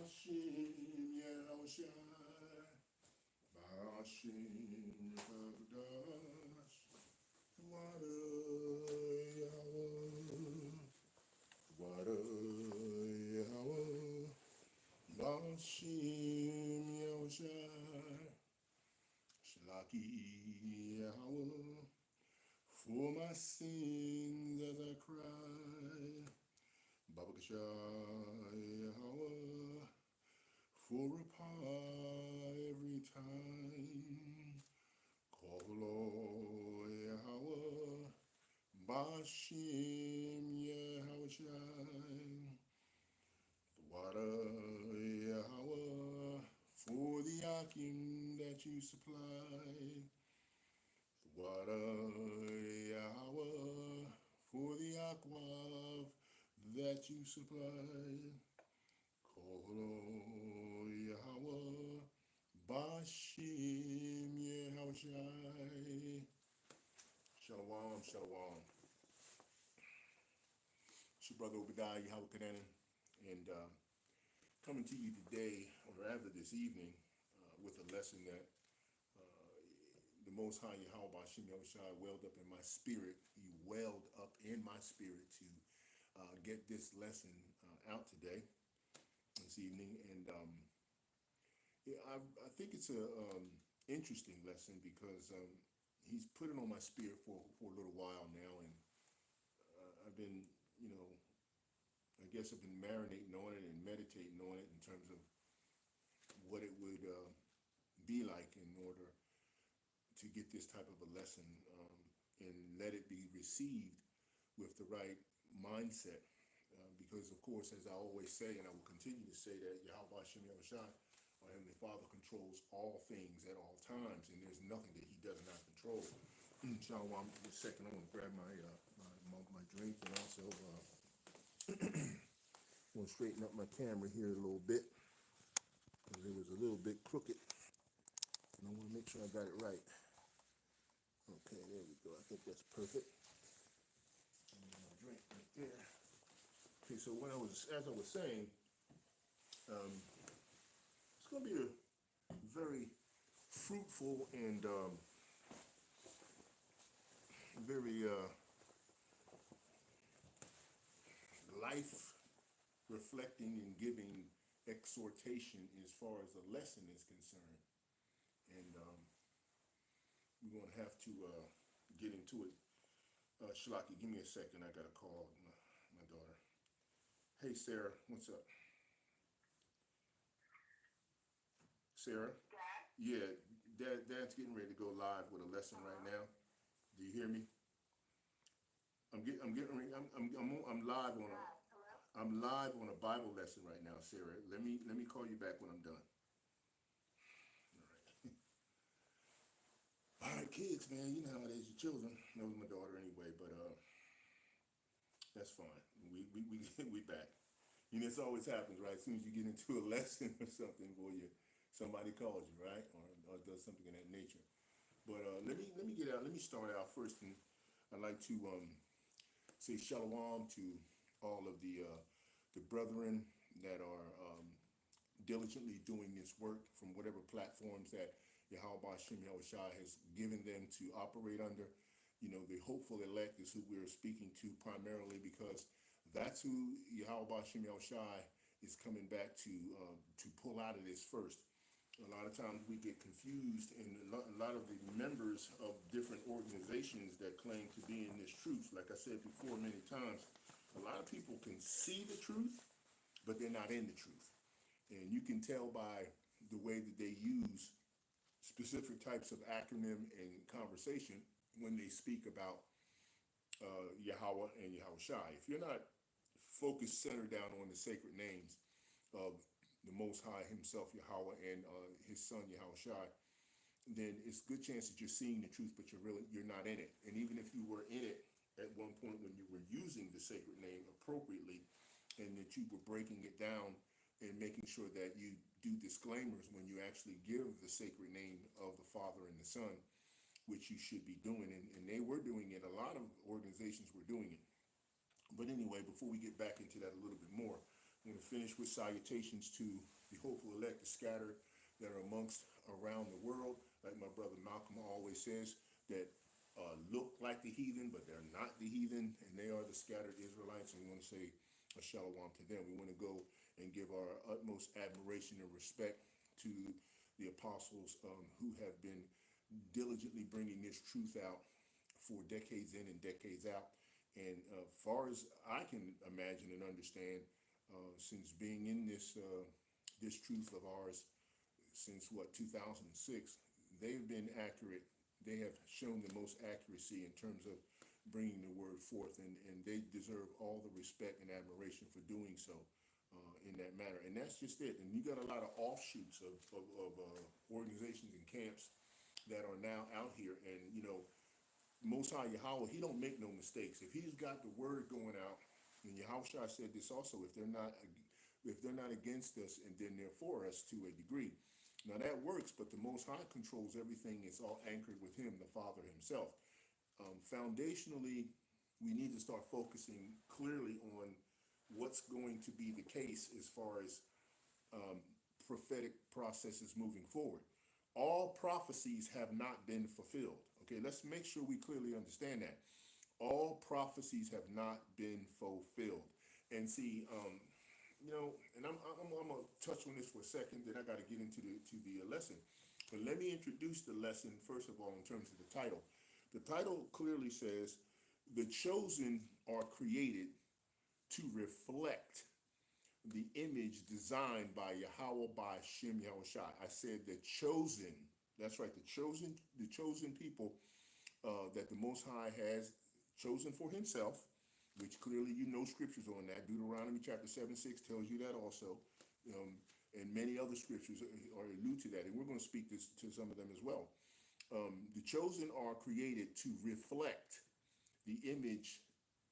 Bahasham, Yahawashi, Bahasham, Yahadash, Wada, Yahawah, Wada, Yahawah, Bahasham, Yahawashi, Shalaki, Yahawah, for my sins as I cry, Babakasha, Yahawah, for reply every time. Call Yahawah, Bashim Yahawashi, Wada Yahawah, for the Akim that you supply. Wada Yahawah, for the Akwav that you supply. Kolo Yahawah, Bashim Yahawashi. Shalom, shalom. It's your brother Obadiah Yahawah, and coming to you today, or rather this evening, with a lesson that the Most High Yahweh Bashim Yahawashi welled up in my spirit. He welled up in my spirit to get this lesson out today, this evening, and yeah, I think it's a interesting lesson because he's put it on my spirit for a little while now, and I've been, I guess I've been marinating on it and meditating on it in terms of what it would be like in order to get this type of a lesson and let it be received with the right mindset. Because, of course, as I always say, and I will continue to say, that Yahweh Shem Yahawashi, our Heavenly Father, controls all things at all times, and there's nothing that He does not control. Shalom, just a second, I want to grab my drink, and also want to straighten up my camera here a little bit, because it was a little bit crooked, and I want to make sure I got it right. Okay, there we go. I think that's perfect. And my drink right there. Okay, so as I was saying, it's going to be a very fruitful and very life reflecting and giving exhortation as far as the lesson is concerned. And we're going to have to get into it. Shalaki, give me a second. I got to call my daughter. Hey, Sarah, what's up? Sarah? Dad? Yeah, Dad's getting ready to go live with a lesson right now. Do you hear me? I'm live on Dad, hello? I'm live on a Bible lesson right now, Sarah. Let me call you back when I'm done. All right, kids, man, you know how it is. Your children. That was my daughter anyway, but that's fine. We back. You know, this always happens, right? As soon as you get into a lesson or something, somebody calls you, right, or does something of that nature. But let me get out. Let me start out first, and I'd like to say shalom to all of the brethren that are diligently doing this work from whatever platforms that Yahweh Shem Yahawashi has given them to operate under. You know, the hopeful elect is who we're speaking to primarily, because that's who Yahweh Shem Yahawashi is coming back to pull out of this first. A lot of times we get confused, and a lot of the members of different organizations that claim to be in this truth, like I said before many times, a lot of people can see the truth, but they're not in the truth. And you can tell by the way that they use specific types of acronym and conversation when they speak about Yahweh and Yahawashi. If you're not focused, centered down on the sacred names of the Most High Himself, Yahweh, and His Son Yahawashi, then it's a good chance that you're seeing the truth, but you're not in it. And even if you were in it at one point when you were using the sacred name appropriately, and that you were breaking it down and making sure that you do disclaimers when you actually give the sacred name of the Father and the Son, which you should be doing, and they were doing it. A lot of organizations were doing it. But anyway, before we get back into that a little bit more, I I'm going to finish with salutations to the hopeful elect, the scattered that are amongst around the world. Like my brother Malcolm always says, that look like the heathen, but they're not the heathen, and they are the scattered Israelites. And we want to say a shalom to them. We want to go and give our utmost admiration and respect to the apostles who have been diligently bringing this truth out for decades in and decades out. And far as I can imagine and understand, since being in this truth of ours since what 2006, they've been accurate. They have shown the most accuracy in terms of bringing the word forth, and they deserve all the respect and admiration for doing so in that manner. And that's just it. And you got a lot of offshoots of organizations and camps that are now out here, and Most High Yahawah, he don't make no mistakes. If he's got the word going out, and Yahawashi said this also, if they're not against us, and then they're for us to a degree. Now that works, but the Most High controls everything. It's all anchored with him, the Father himself. Foundationally, we need to start focusing clearly on what's going to be the case as far as prophetic processes moving forward. All prophecies have not been fulfilled. Okay, let's make sure we clearly understand that. All prophecies have not been fulfilled. And see, and I'm gonna touch on this for a second, then I got to get into the lesson. But let me introduce the lesson first of all in terms of the title. The title clearly says, "The chosen are created to reflect the image designed by Yahawah, Bahasham, Yahawashi." I said the chosen. That's right, the chosen people that the Most High has chosen for himself, which clearly scriptures on that. Deuteronomy chapter 7:6 tells you that also, and many other scriptures are allude to that, and we're going to speak to some of them as well. The chosen are created to reflect the image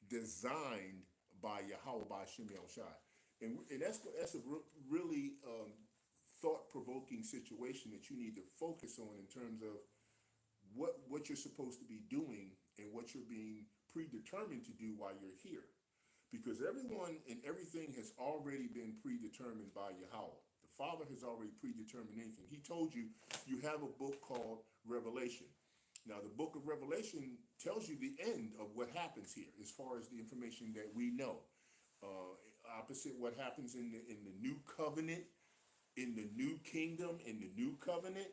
designed by Yahawah, by Hashem Yahawashi. And that's a really thought-provoking situation that you need to focus on in terms of what you're supposed to be doing and what you're being predetermined to do while you're here. Because everyone and everything has already been predetermined by Yahawah. The Father has already predetermined anything. He told you have a book called Revelation. Now, the book of Revelation tells you the end of what happens here as far as the information that we know. Opposite what happens in the new covenant, in the new kingdom, in the new covenant,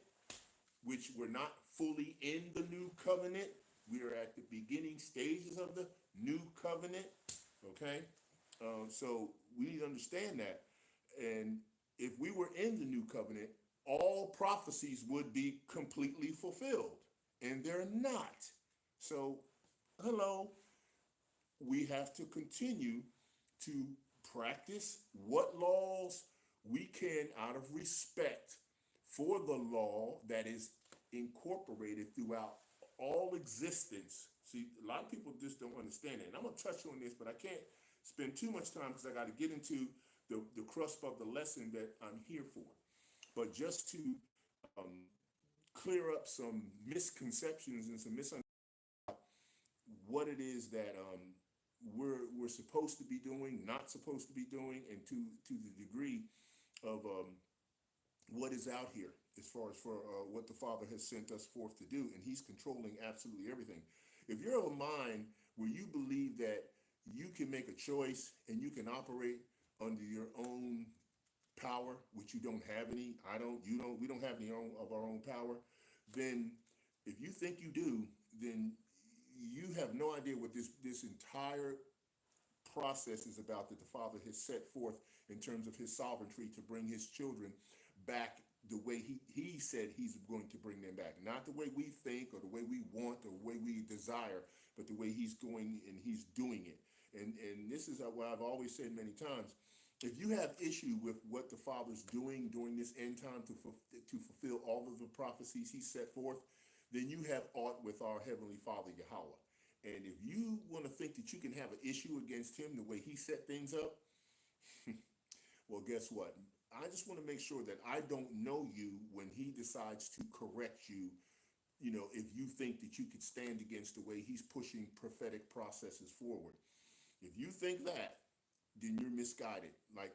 which we're not fully in the new covenant. We are at the beginning stages of the new covenant, okay? So we need to understand that. And if we were in the new covenant, all prophecies would be completely fulfilled, and they're not. So, hello, we have to continue to practice what laws we can out of respect for the law that is incorporated throughout all existence. See, a lot of people just don't understand it. And I'm going to touch on this, but I can't spend too much time because I got to get into the crust of the lesson that I'm here for. But just to clear up some misconceptions and some misunderstandings what it is that we're supposed to be doing, not supposed to be doing, and to the degree of what is out here as far as for what the Father has sent us forth to do, and he's controlling absolutely everything. If you're of a mind where you believe that you can make a choice and you can operate under your own power, which you don't have any, we don't have any of our own power, then if you think you do, then you have no idea what this entire process is about that the Father has set forth in terms of his sovereignty to bring his children back the way he said he's going to bring them back. Not the way we think or the way we want or the way we desire, but the way he's going and he's doing it. And this is what I've always said many times. If you have issue with what the Father's doing during this end time to fulfill all of the prophecies he set forth, then you have aught with our Heavenly Father, Yahawah. And if you want to think that you can have an issue against him the way he set things up, well, guess what? I just want to make sure that I don't know you when he decides to correct you, if you think that you could stand against the way he's pushing prophetic processes forward. If you think that, then you're misguided. Like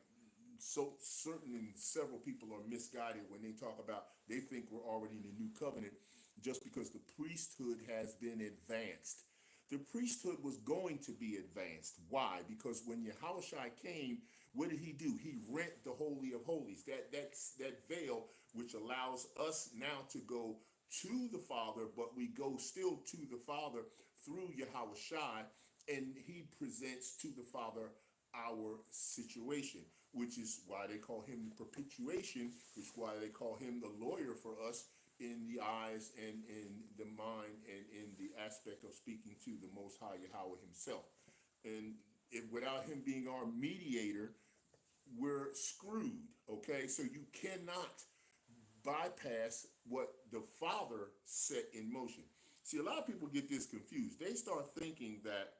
so certain and several people are misguided when they talk about they think we're already in the new covenant just because the priesthood has been advanced. The priesthood was going to be advanced. Why? Because when Yahawashi came, what did he do? He rent the Holy of Holies. That veil which allows us now to go to the Father, but we go still to the Father through Yahawashi, and he presents to the Father our situation, which is why they call him the propitiation, which is why they call him the lawyer for us in the eyes and in the mind and in the aspect of speaking to the Most High Yahweh himself. And without him being our mediator, we're screwed, okay? So you cannot bypass what the Father set in motion. See, a lot of people get this confused. They start thinking that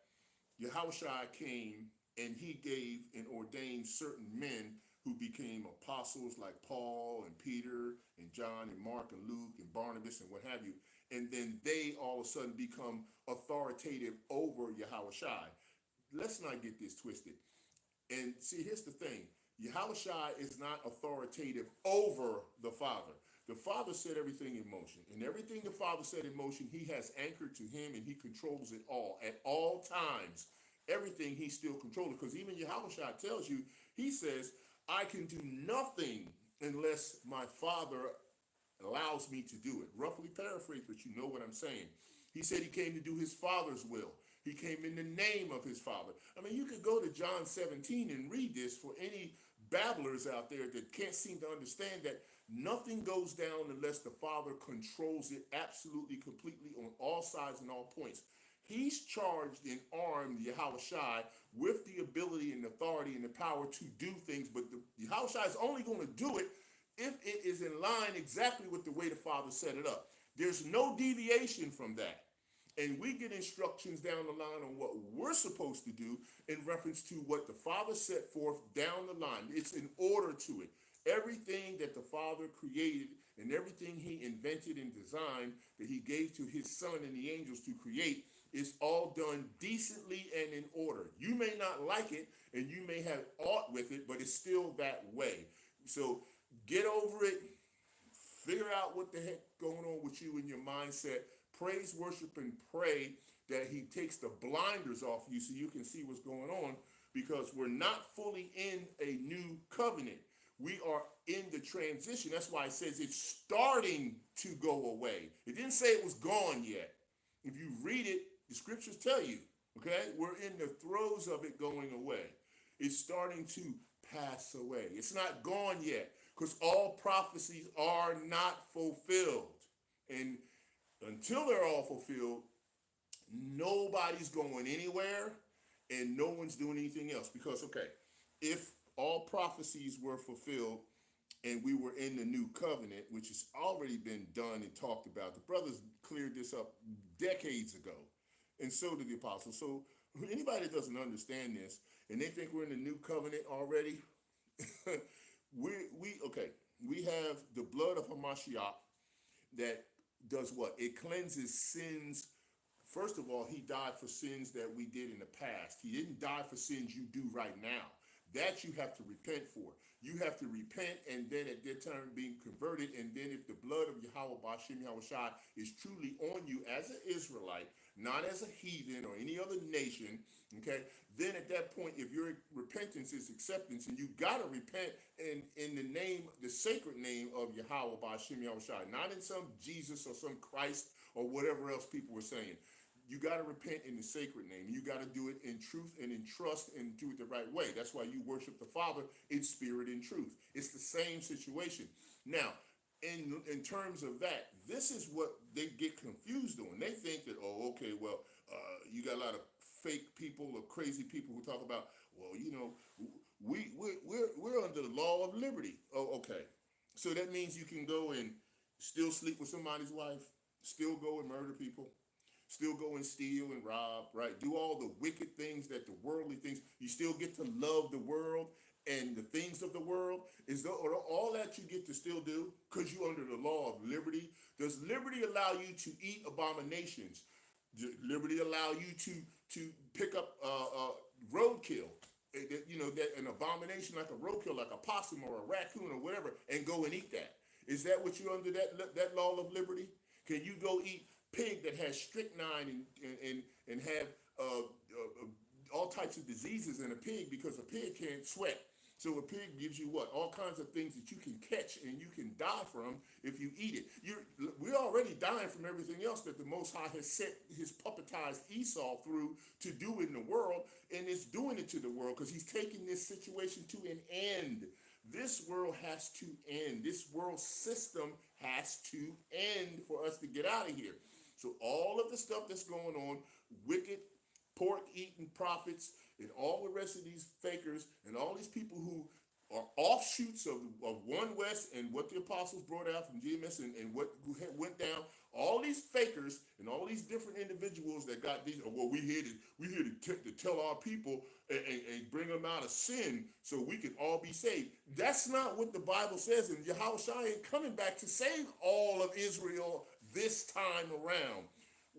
Yahawashi came and he gave and ordained certain men who became apostles like Paul and Peter and John and Mark and Luke and Barnabas and what have you. And then they all of a sudden become authoritative over Yahawashi. Let's not get this twisted. And see, here's the thing. Yahawashi is not authoritative over the Father. The Father set everything in motion. And everything the Father set in motion, he has anchored to him and he controls it all. At all times, everything he's still controlling. Because even Yahawashi tells you, he says, I can do nothing unless my Father allows me to do it. Roughly paraphrase, but you know what I'm saying. He said he came to do his Father's will. He came in the name of his Father. I mean, you could go to John 17 and read this for any babblers out there that can't seem to understand that nothing goes down unless the Father controls it absolutely, completely on all sides and all points. He's charged and armed Yahawashi with the ability and authority and the power to do things, but the Yahawashi is only going to do it if it is in line exactly with the way the Father set it up. There's no deviation from that. And we get instructions down the line on what we're supposed to do in reference to what the Father set forth down the line. It's in order to it. Everything that the Father created and everything he invented and designed that he gave to his Son and the angels to create is all done decently and in order. You may not like it and you may have aught with it, but it's still that way. So get over it. Figure out what the heck going on with you in your mindset. Praise, worship, and pray that he takes the blinders off you so you can see what's going on, because we're not fully in a new covenant. We are in the transition. That's why it says it's starting to go away. It didn't say it was gone yet. If you read it, the scriptures tell you, okay? We're in the throes of it going away. It's starting to pass away. It's not gone yet because all prophecies are not fulfilled. And until they're all fulfilled, nobody's going anywhere and no one's doing anything else. Because, okay, if all prophecies were fulfilled and we were in the new covenant, which has already been done and talked about, the brothers cleared this up decades ago, and so did the apostles. So anybody that doesn't understand this and they think we're in the new covenant already, we have the blood of Hamashiach that does what? It cleanses sins. First of all, he died for sins that we did in the past. He didn't die for sins you do right now. That you have to repent for. You have to repent and then at that time being converted. And then if the blood of Yahawah, Bahasham, Yahawashi is truly on you as an Israelite, not as a heathen or any other nation, okay, then at that point, if your repentance is acceptance, and you got to repent in the name, the sacred name of Yahawah, Bahasham, Yahawashi, not in some Jesus or some Christ or whatever else people were saying. You got to repent in the sacred name. You got to do it in truth and in trust and do it the right way. That's why you worship the Father in spirit and truth. It's the same situation. Now, in terms of that, this is what they get confused on. They think that, oh, okay, well, you got a lot of fake people or crazy people who talk about, well, you know, we're under the law of liberty. Oh, okay. So that means you can go and still sleep with somebody's wife, still go and murder people, still go and steal and rob, right? Do all the wicked things that the worldly things. You still get to love the world and the things of the world. Is all that you get to still do because you're under the law of liberty? Does liberty allow you to eat abominations? Does liberty allow you to pick up roadkill? that an abomination like a roadkill, like a possum or a raccoon or whatever, and go and eat that? Is that what you're under that law of liberty? Can you go eat pig that has strychnine and have all types of diseases in a pig because a pig can't sweat? So a pig gives you what? All kinds of things that you can catch and you can die from if you eat it. We're already dying from everything else that the Most High has set his puppetized Esau through to do in the world, and it's doing it to the world because he's taking this situation to an end. This world has to end. This world system has to end for us to get out of here. So all of the stuff that's going on, wicked, pork-eating prophets, and all the rest of these fakers, and all these people who are offshoots of One West and what the apostles brought out from GMS and what went down, all these fakers and all these different individuals that got these, well, we're here to tell our people and bring them out of sin so we can all be saved. That's not what the Bible says, and Yahawashi ain't coming back to save all of Israel this time around.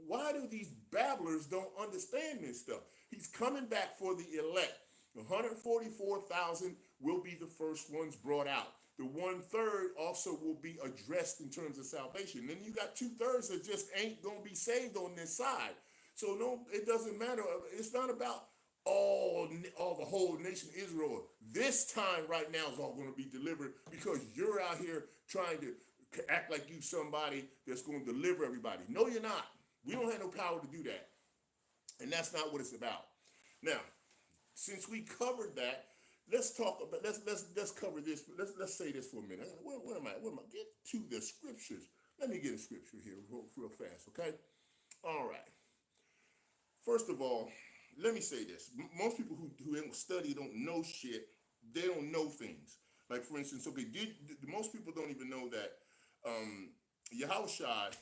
Why do these babblers don't understand this stuff? He's coming back for the elect. 144,000 will be the first ones brought out. The 1/3 also will be addressed in terms of salvation. Then you got 2/3 that just ain't going to be saved on this side. So no, it doesn't matter. It's not about all the whole nation of Israel. This time right now is all going to be delivered because you're out here trying to act like you somebody that's going to deliver everybody. No, you're not. We don't have no power to do that. And that's not what it's about. Now, since we covered that, let's talk about let's cover this. Let's say this for a minute. Where am I? Get to the scriptures. Let me get a scripture here real fast, okay? All right. First of all, let me say this. Most people who don't study don't know shit. They don't know things. Like, for instance, okay, most people don't even know that Yahawashi,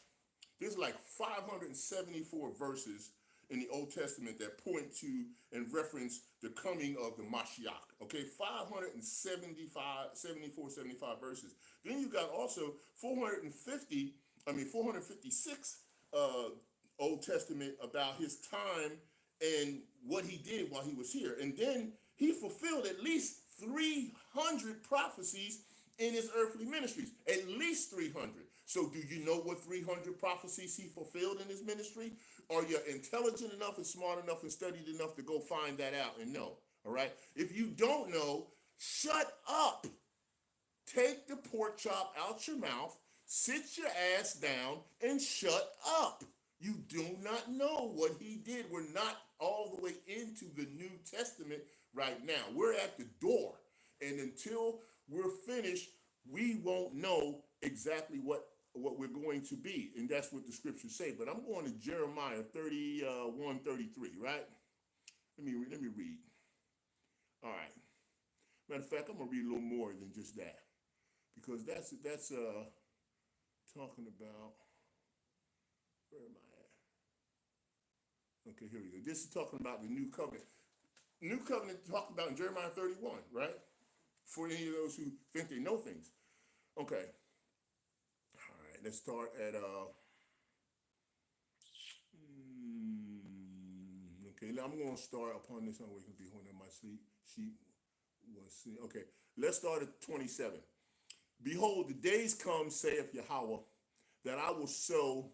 there's like 574 verses in the Old Testament that point to and reference the coming of the Mashiach. Okay, 475 verses. Then you got also 456 Old Testament about his time and what he did while he was here. And then he fulfilled at least 300 prophecies in his earthly ministries. At least 300. So do you know what 300 prophecies he fulfilled in his ministry? Are you intelligent enough and smart enough and studied enough to go find that out and know? All right? If you don't know, shut up. Take the pork chop out your mouth, sit your ass down, and shut up. You do not know what he did. We're not all the way into the New Testament right now. We're at the door. And until we're finished, we won't know exactly what we're going to be. And that's what the scriptures say. But I'm going to Jeremiah 31:33, right? Let me read. All right. Matter of fact, I'm going to read a little more than just that. Because that's talking about, where am I at? Okay, here we go. This is talking about the new covenant. New covenant talked about in Jeremiah 31, right? For any of those who think they know things. Okay. All right, let's start at okay, I'm going to start upon this. I'm waiting to be holding my sheet. Okay, let's start at 27. Behold, the days come, saith Yahawah, that I will sow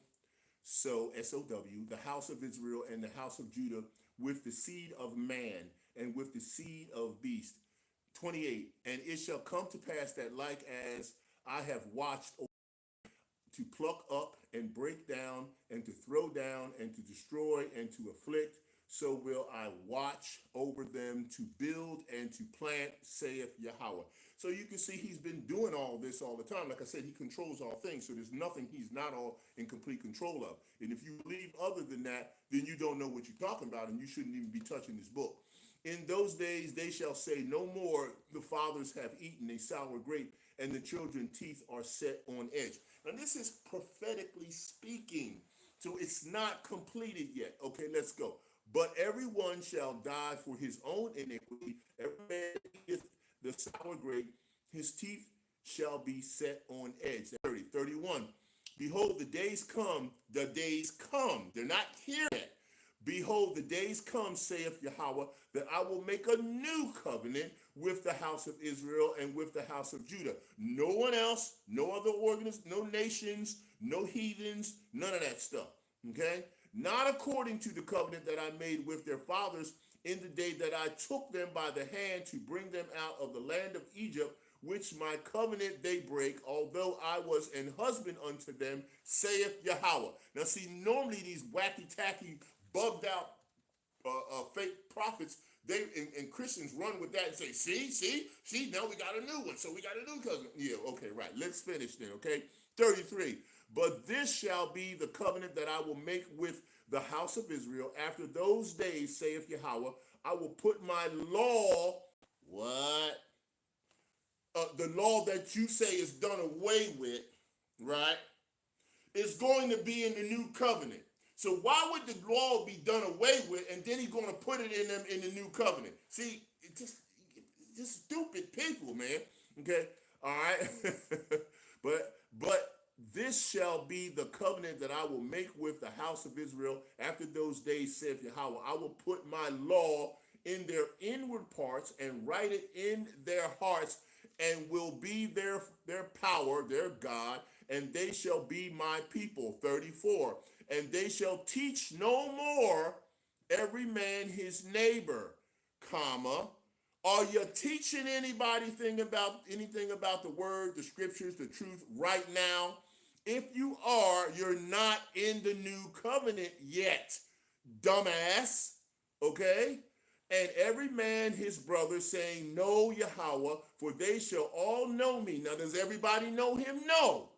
S-O-W, the house of Israel and the house of Judah with the seed of man and with the seed of beast. 28, and it shall come to pass that like as I have watched to pluck up and break down and to throw down and to destroy and to afflict, so will I watch over them to build and to plant, saith Yahawah. So you can see he's been doing all this all the time. Like I said, he controls all things. So there's nothing he's not all in complete control of. And if you believe other than that, then you don't know what you're talking about and you shouldn't even be touching this book. In those days they shall say no more, the fathers have eaten a sour grape and the children's teeth are set on edge. Now this is prophetically speaking. So it's not completed yet. Okay, let's go. But everyone shall die for his own iniquity. Every man that eateth the sour grape, his teeth shall be set on edge. 31. Behold, the days come. They're not here yet. Behold, the days come, saith Yahweh, that I will make a new covenant with the house of Israel and with the house of Judah. No one else, no other no nations, no heathens, none of that stuff. Okay? Not according to the covenant that I made with their fathers in the day that I took them by the hand to bring them out of the land of Egypt, which my covenant they break, although I was an husband unto them, saith Yahweh. Now see, normally these wacky-tacky, bugged out fake prophets, and Christians run with that and say, see, now we got a new one, so we got a new covenant. Yeah, okay, right. Let's finish then, okay? 33. But this shall be the covenant that I will make with the house of Israel. After those days, saith Yahweh, I will put my law, what? The law that you say is done away with, right, is going to be in the new covenant. So why would the law be done away with, and then he's going to put it in them in the new covenant? See, it's just stupid people, man. Okay, all right. but this shall be the covenant that I will make with the house of Israel after those days, saith Yahweh. I will put my law in their inward parts and write it in their hearts, and will be their power, their God, and they shall be my people. 34. And they shall teach no more every man his neighbor, comma. Are you teaching anybody anything about the word, the scriptures, the truth right now? If you are, you're not in the new covenant yet, dumbass. Okay? And every man his brother, saying, Know Yahweh, for they shall all know me. Now, does everybody know him? No.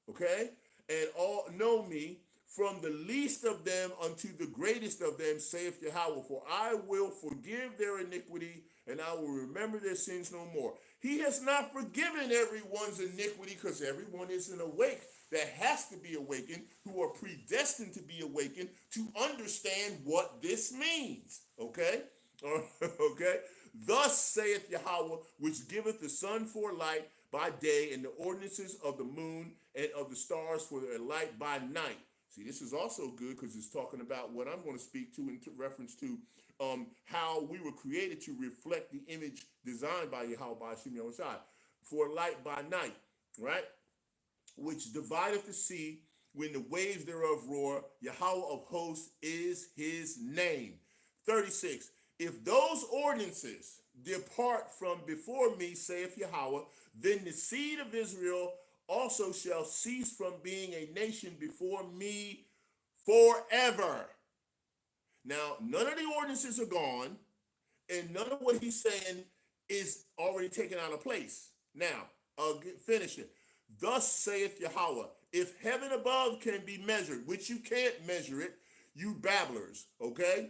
Okay? And all know me, from the least of them unto the greatest of them, saith Yahweh, for I will forgive their iniquity, and I will remember their sins no more. He has not forgiven everyone's iniquity, because everyone isn't awake that has to be awakened, who are predestined to be awakened to understand what this means. Okay? Okay? Thus saith Yahweh, which giveth the sun for light by day, and the ordinances of the moon and of the stars for their light by night. See, this is also good because it's talking about what I'm going to speak to in reference to how we were created to reflect the image designed by Yahweh, Bahasham, Yahawashi, for light by night, right? Which divideth the sea when the waves thereof roar. Yahweh of hosts is his name. 36. If those ordinances depart from before me, saith Yahweh, then the seed of Israel also shall cease from being a nation before me forever. Now, none of the ordinances are gone, and none of what he's saying is already taken out of place. Now, I'll finish it. Thus saith Yahweh, if heaven above can be measured, which you can't measure it, you babblers, okay?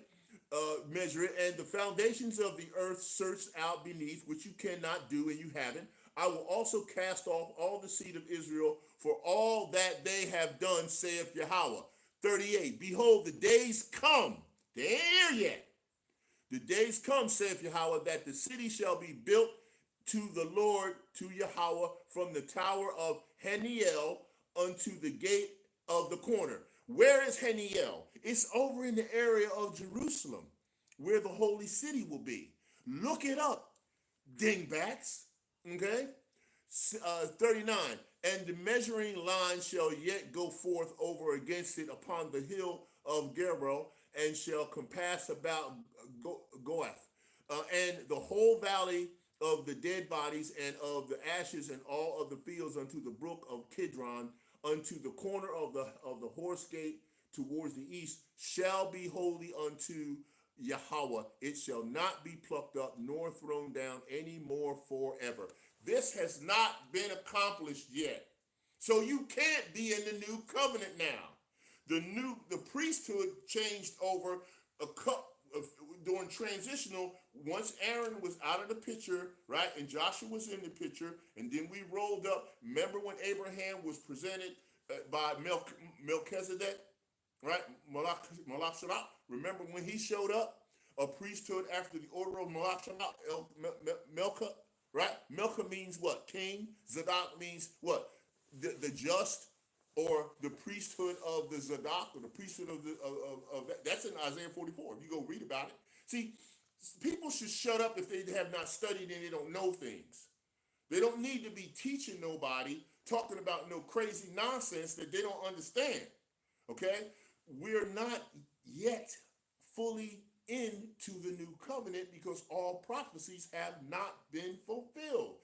Measure it, and the foundations of the earth searched out beneath, which you cannot do, and you haven't. I will also cast off all the seed of Israel for all that they have done, saith Yahweh. 38. Behold, the days come. They ain't here yet. The days come, saith Yahweh, that the city shall be built to the Lord, to Yahweh, from the tower of Haniel unto the gate of the corner. Where is Haniel? It's over in the area of Jerusalem, where the holy city will be. Look it up, dingbats. Okay? 39. And the measuring line shall yet go forth over against it upon the hill of Gero, and shall compass about Goath, and the whole valley of the dead bodies and of the ashes and all of the fields unto the brook of Kidron, unto the corner of the horse gate towards the east, shall be holy unto Yahweh. It shall not be plucked up nor thrown down any more forever. This has not been accomplished yet. So you can't be in the new covenant now. The priesthood changed over during transitional, once Aaron was out of the picture, right, and Joshua was in the picture, and then we rolled up. Remember when Abraham was presented by Melchizedek, right, Malach. Remember when he showed up, a priesthood after the order of Malach, Melcha, right? Melcha means what? King. Zadok means what? The just. or the priesthood of the Zadok, or the priesthood of that's in Isaiah 44. If you go read about it, see, people should shut up if they have not studied and they don't know things. They don't need to be teaching nobody, talking about no crazy nonsense that they don't understand. Okay, we're not yet fully into the new covenant because all prophecies have not been fulfilled.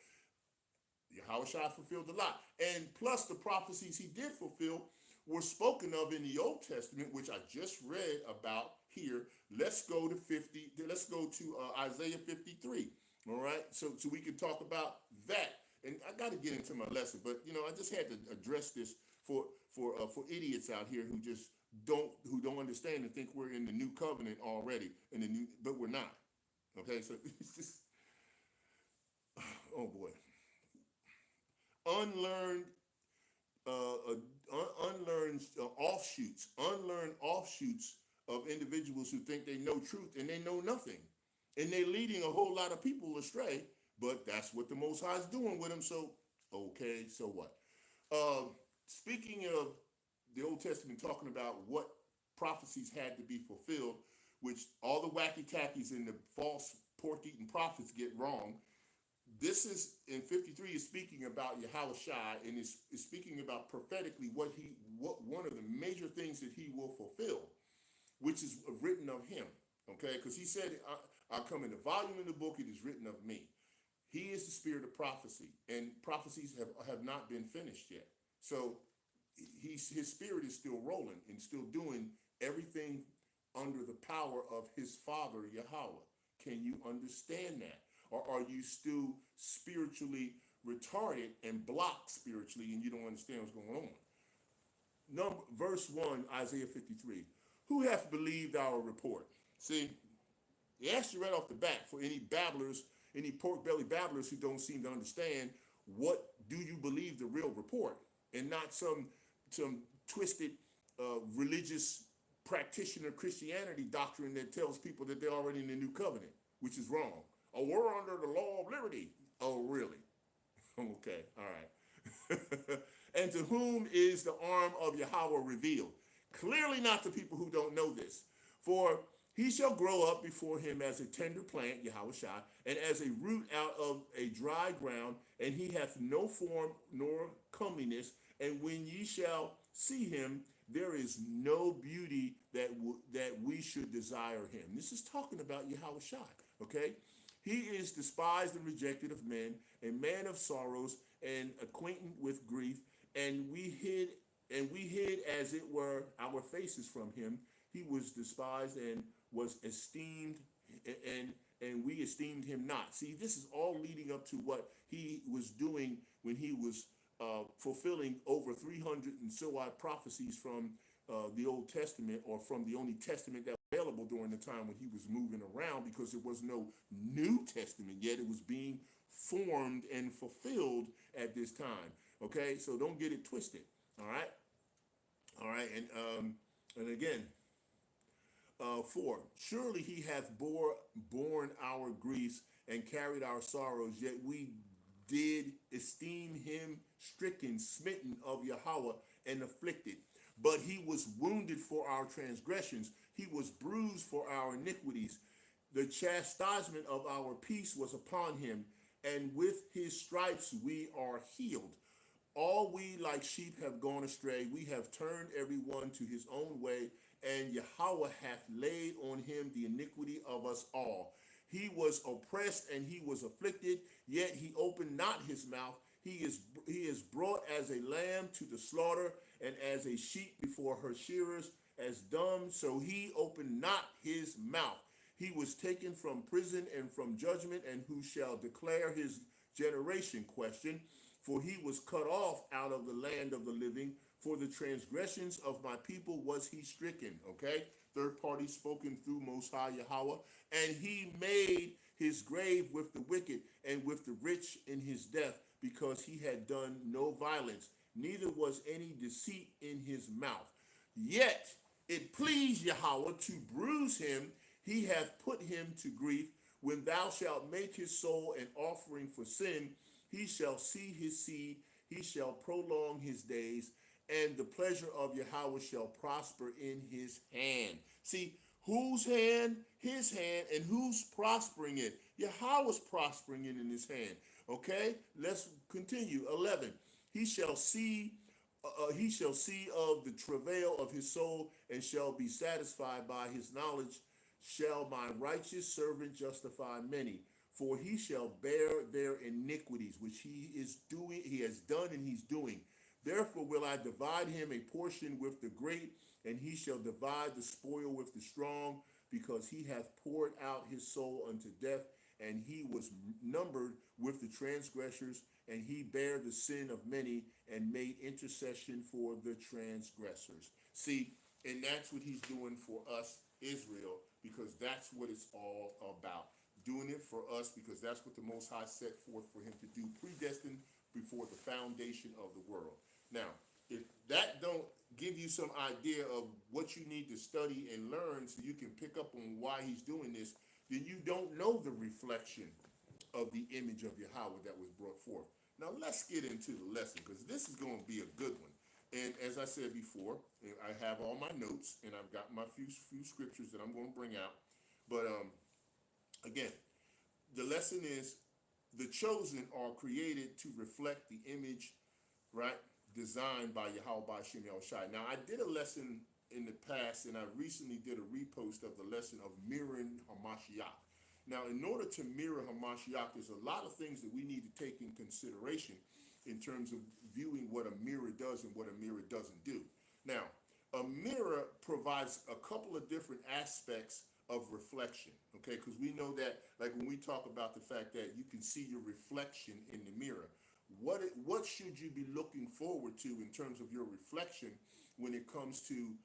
Yahawashi fulfilled a lot. And plus the prophecies he did fulfill were spoken of in the Old Testament, which I just read about here. Let's go to 50. Let's go to Isaiah 53. All right. So we can talk about that. And I got to get into my lesson, but I just had to address this for idiots out here who don't understand and think we're in the new covenant already but we're not. Okay. So it's just, oh boy. Unlearned unlearned offshoots of individuals who think they know truth and they know nothing, and they're leading a whole lot of people astray. But that's what the Most High is doing with them. So okay, so what? Speaking of the Old Testament, talking about what prophecies had to be fulfilled, which all the wacky tackies and the false pork eating prophets get wrong. This is in 53 is speaking about Yahawashi, and is speaking about prophetically what one of the major things that he will fulfill, which is written of him. Okay, because he said, "I'll come in the volume of the book. It is written of me." He is the spirit of prophecy, and prophecies have not been finished yet. So his spirit is still rolling and still doing everything under the power of his father Yahweh. Can you understand that? Or are you still spiritually retarded and blocked spiritually and you don't understand what's going on? Verse 1, Isaiah 53. Who hath believed our report? See, he asked you right off the bat for any babblers, any pork belly babblers who don't seem to understand, what do you believe the real report? And not some twisted religious practitioner Christianity doctrine that tells people that they're already in the new covenant, which is wrong. Oh, we're under the law of liberty. Oh, really? Okay, all right. And to whom is the arm of Yahweh revealed? Clearly not to people who don't know this. For he shall grow up before him as a tender plant, Yahawashi, and as a root out of a dry ground, and he hath no form nor comeliness. And when ye shall see him, there is no beauty that we should desire him. This is talking about Yahawashi, okay? He is despised and rejected of men, a man of sorrows and acquainted with grief, and we hid as it were our faces from him. He was despised and was esteemed, and we esteemed him not. See, this is all leading up to what he was doing when he was fulfilling over 300 and so odd prophecies from the Old Testament, or from the only testament that was available during the time when he was moving around, because there was no New Testament yet. It was being formed and fulfilled at this time. Okay, so don't get it twisted. All right, and again, 4. Surely he hath borne our griefs and carried our sorrows, yet we did esteem him stricken, smitten of Yahweh, and afflicted. But he was wounded for our transgressions, he was bruised for our iniquities. The chastisement of our peace was upon him, and with his stripes we are healed. All we like sheep have gone astray. We have turned every one to his own way, and Yahweh hath laid on him the iniquity of us all. He was oppressed and he was afflicted, yet he opened not his mouth. He is brought as a lamb to the slaughter, and as a sheep before her shearers, as dumb, so he opened not his mouth. He was taken from prison and from judgment, and who shall declare his generation? Question. For he was cut off out of the land of the living. For the transgressions of my people was he stricken. Okay? Third party spoken through Most High Yahweh. And he made his grave with the wicked and with the rich in his death, because he had done no violence, neither was any deceit in his mouth. Yet it pleased Yahweh to bruise him. He hath put him to grief. When thou shalt make his soul an offering for sin, he shall see his seed, he shall prolong his days, and the pleasure of Yahweh shall prosper in his hand. See, whose hand? His hand. And who's prospering it? Yahweh's prospering it in his hand. Okay, let's continue. 11. He shall see. He shall see of the travail of his soul and shall be satisfied by his knowledge. Shall my righteous servant justify many? For he shall bear their iniquities, which he is doing, he has done and he's doing. Therefore will I divide him a portion with the great, and he shall divide the spoil with the strong, because he hath poured out his soul unto death, and he was numbered with the transgressors, and he bare the sin of many, and made intercession for the transgressors. See, and that's what he's doing for us, Israel, because that's what it's all about. Doing it for us because that's what the Most High set forth for him to do, predestined before the foundation of the world. Now, if that don't give you some idea of what you need to study and learn so you can pick up on why he's doing this, then you don't know the reflection of the image of Yahweh that was brought forth. Now, let's get into the lesson because this is going to be a good one. And as I said before, I have all my notes and I've got my few scriptures that I'm going to bring out. But again, the lesson is the chosen are created to reflect the image, right, designed by Yahweh Bahasham Yahawashi. Now, I did a lesson in the past, and I recently did a repost of the lesson of mirroring Hamashiach. Now, in order to mirror Hamashiach, there's a lot of things that we need to take in consideration in terms of viewing what a mirror does and what a mirror doesn't do. Now, a mirror provides a couple of different aspects of reflection, okay? Because we know that, like when we talk about the fact that you can see your reflection in the mirror, what should you be looking forward to in terms of your reflection when it comes to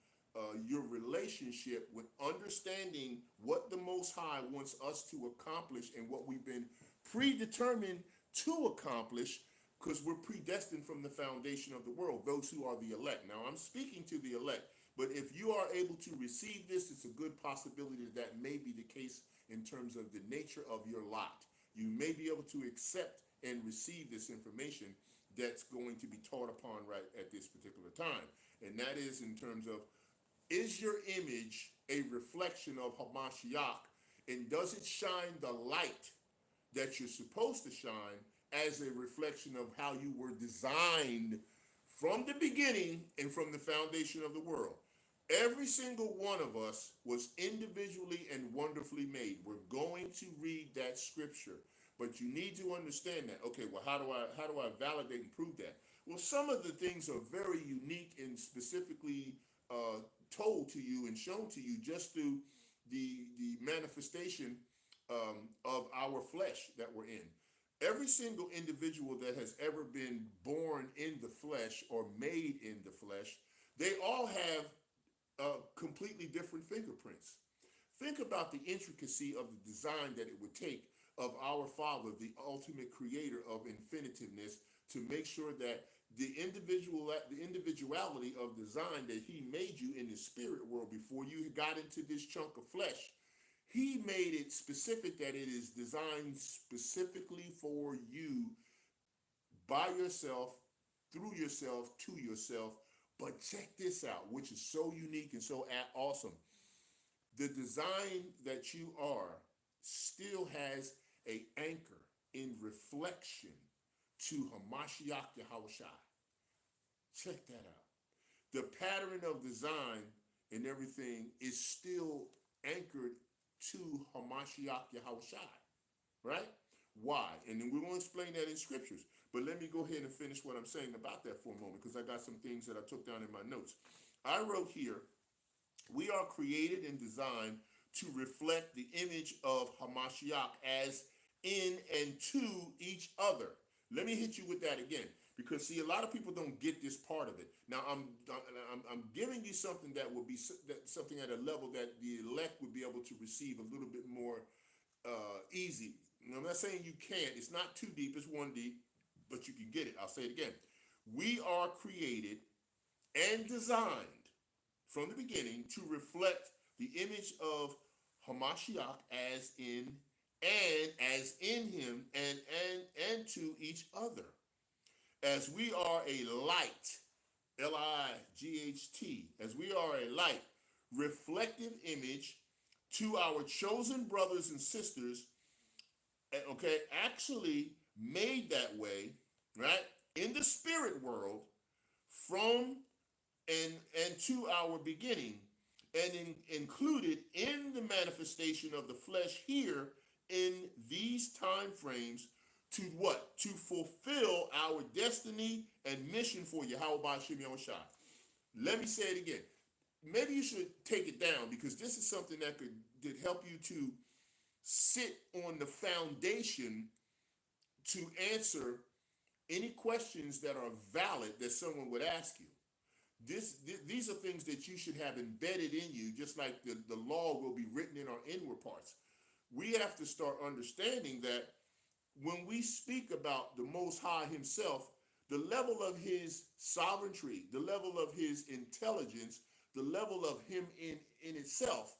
your relationship with understanding what the Most High wants us to accomplish and what we've been predetermined to accomplish, because we're predestined from the foundation of the world, those who are the elect. Now, I'm speaking to the elect, but if you are able to receive this, it's a good possibility that may be the case in terms of the nature of your lot. You may be able to accept and receive this information that's going to be taught upon right at this particular time. And that is in terms of, is your image a reflection of Hamashiach, and does it shine the light that you're supposed to shine as a reflection of how you were designed from the beginning and from the foundation of the world? Every single one of us was individually and wonderfully made. We're going to read that scripture, but you need to understand that. Okay, well, how do I validate and prove that? Well, some of the things are very unique and specifically told to you and shown to you just through the manifestation of our flesh that we're in. Every single individual that has ever been born in the flesh or made in the flesh, they all have completely different fingerprints. Think about the intricacy of the design that it would take of our Father, the ultimate creator of infinitiveness, to make sure that the individuality of design that he made you in the spirit world before you got into this chunk of flesh, he made it specific that it is designed specifically for you, by yourself, through yourself, to yourself. But check this out, which is so unique and so awesome. The design that you are still has an anchor in reflection to Hamashiach Yahawashi. Check that out. The pattern of design and everything is still anchored to Hamashiach Yahawashi, right? Why? And then we're going to explain that in scriptures. But let me go ahead and finish what I'm saying about that for a moment, because I got some things that I took down in my notes. I wrote here, we are created and designed to reflect the image of Hamashiach as in and to each other. Let me hit you with that again, because see, a lot of people don't get this part of it. Now, I'm giving you something that will be something at a level that the elect would be able to receive a little bit more easy. Now, I'm not saying you can't. It's not too deep. It's one deep, but you can get it. I'll say it again. We are created and designed from the beginning to reflect the image of Hamashiach as in him and to each other. As we are a light Light, as we are a light, reflective image to our chosen brothers and sisters, okay, actually made that way, right, in the spirit world from and to our beginning, and included in the manifestation of the flesh here in these time frames to what? To fulfill our destiny and mission for Yahawah Bahasham Yahawashi. Let me say it again. Maybe you should take it down because this is something that could help you to sit on the foundation to answer any questions that are valid that someone would ask you. These are things that you should have embedded in you, just like the law will be written in our inward parts. We have to start understanding that when we speak about the Most High himself, the level of his sovereignty, the level of his intelligence, the level of him in itself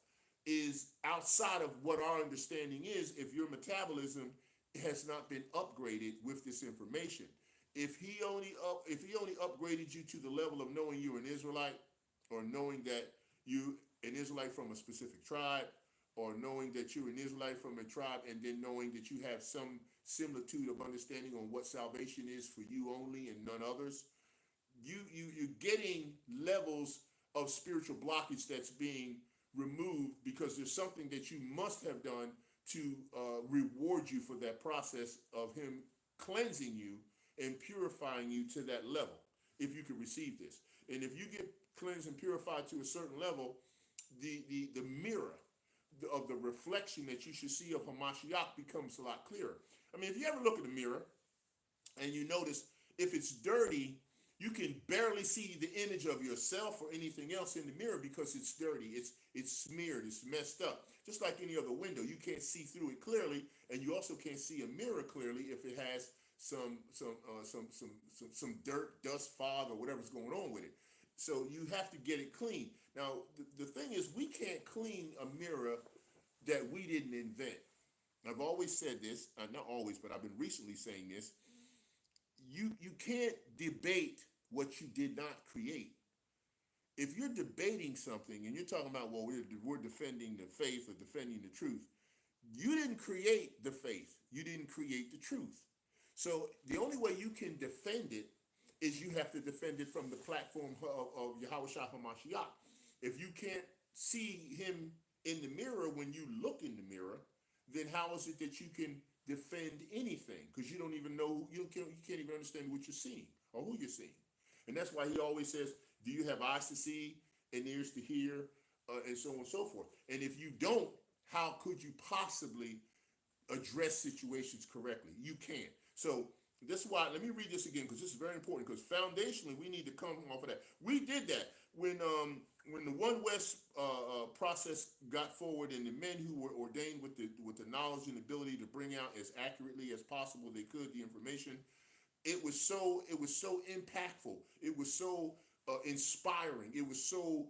is outside of what our understanding is if your metabolism has not been upgraded with this information. If he only upgraded you to the level of knowing you're an Israelite, or knowing that you an Israelite from a specific tribe, or knowing that you're an Israelite from a tribe, and then knowing that you have some similitude of understanding on what salvation is for you only and none others, you're getting levels of spiritual blockage that's being removed because there's something that you must have done to reward you for that process of him cleansing you and purifying you to that level, if you can receive this. And if you get cleansed and purified to a certain level, the mirror of the reflection that you should see of Hamashiach becomes a lot clearer. I mean, if you ever look in the mirror and you notice if it's dirty, you can barely see the image of yourself or anything else in the mirror because it's dirty, it's smeared, it's messed up. Just like any other window, you can't see through it clearly, and you also can't see a mirror clearly if it has some dirt, dust, fog, or whatever's going on with it. So you have to get it clean. Now, the thing is, we can't clean a mirror that we didn't invent. I've always said this, not always, but I've been recently saying this. You can't debate what you did not create. If you're debating something and you're talking about, well, we're defending the faith or defending the truth, you didn't create the faith. You didn't create the truth. So the only way you can defend it is you have to defend it from the platform of Yahawashi HaMashiach. If you can't see him in the mirror when you look in the mirror, then how is it that you can defend anything? Because you don't even know, you can't even understand what you're seeing or who you're seeing. And that's why he always says, do you have eyes to see and ears to hear, and so on and so forth. And if you don't, how could you possibly address situations correctly? You can't. So this is why, let me read this again, because this is very important, because foundationally we need to come off of that. We did that when the One West process got forward, and the men who were ordained with the knowledge and ability to bring out as accurately as possible they could the information. It was so impactful. It was so inspiring. It was so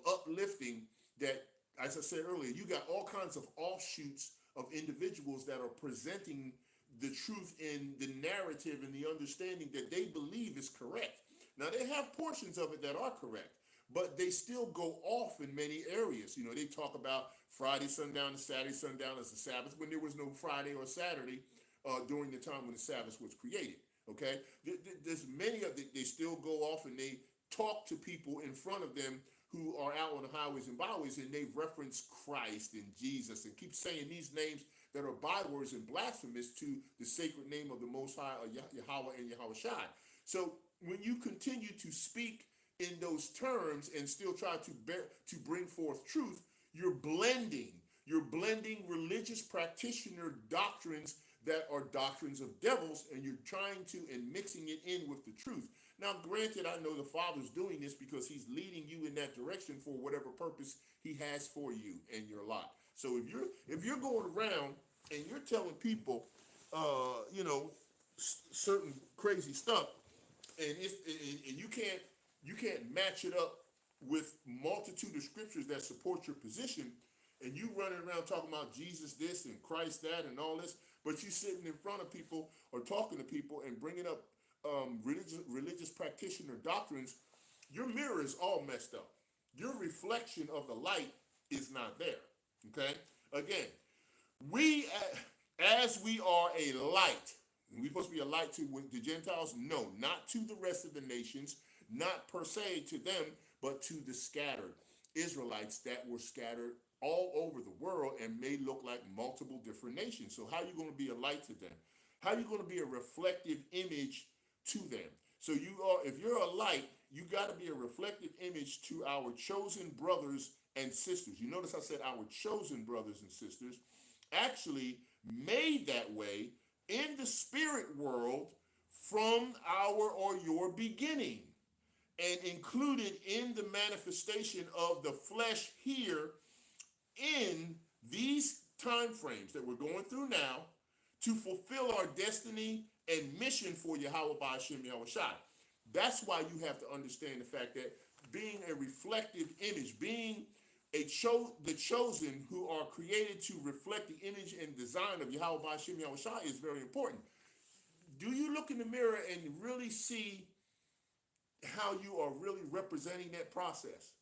uplifting that, as I said earlier, you got all kinds of offshoots of individuals that are presenting the truth in the narrative and the understanding that they believe is correct. Now, they have portions of it that are correct, but they still go off in many areas. You know, they talk about Friday sundown to Saturday sundown as the Sabbath, when there was no Friday or Saturday during the time when the Sabbath was created. Okay, there's many of they still go off and they talk to people in front of them who are out on the highways and byways, and they reference Christ and Jesus and keep saying these names that are bywords and blasphemous to the sacred name of the Most High, Yahawah and Yahawashi. So when you continue to speak in those terms and still try to bring forth truth, you're blending religious practitioner doctrines that are doctrines of devils, and you're trying to and mixing it in with the truth. Now, granted, I know the Father's doing this because he's leading you in that direction for whatever purpose he has for you and your lot. So if you're going around and you're telling people, certain crazy stuff, and you can't match it up with multitude of scriptures that support your position, and you running around talking about Jesus this and Christ that and all this, but you sitting in front of people or talking to people and bringing up religious practitioner doctrines your mirror is all messed up. Your reflection of the light is not there. Okay? Again, we, as we are a light, we supposed to be a light to the Gentiles? No, not to the rest of the nations, not per se to them, but to the scattered Israelites that were scattered all over the world and may look like multiple different nations. So how are you going to be a light to them? How are you going to be a reflective image to them? So you are, if you're a light, you got to be a reflective image to our chosen brothers and sisters. You notice I said our chosen brothers and sisters, actually made that way in the spirit world from our or your beginning, and included in the manifestation of the flesh here in these time frames that we're going through now to fulfill our destiny and mission for Yahawah Bahasham Yahawashi. That's why you have to understand the fact that being a reflective image, being the chosen who are created to reflect the image and design of Yahawah Bahasham Yahawashi is very important. Do you look in the mirror and really see how you are really representing that process?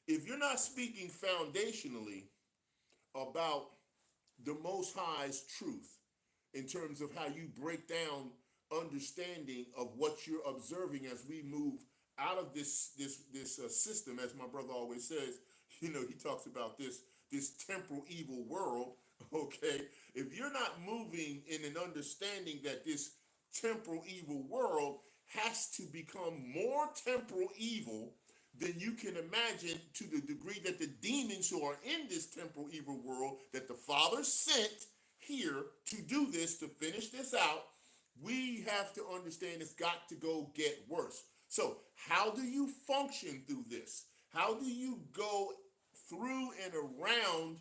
If you're not speaking foundationally about the Most High's truth in terms of how you break down understanding of what you're observing as we move out of this system, as my brother always says, he talks about this temporal evil world. Okay, if you're not moving in an understanding that this temporal evil world has to become more temporal evil than you can imagine, to the degree that the demons who are in this temporal evil world that the Father sent here to do this, to finish this out, we have to understand it's got to go get worse. So how do you function through this? How do you go through and around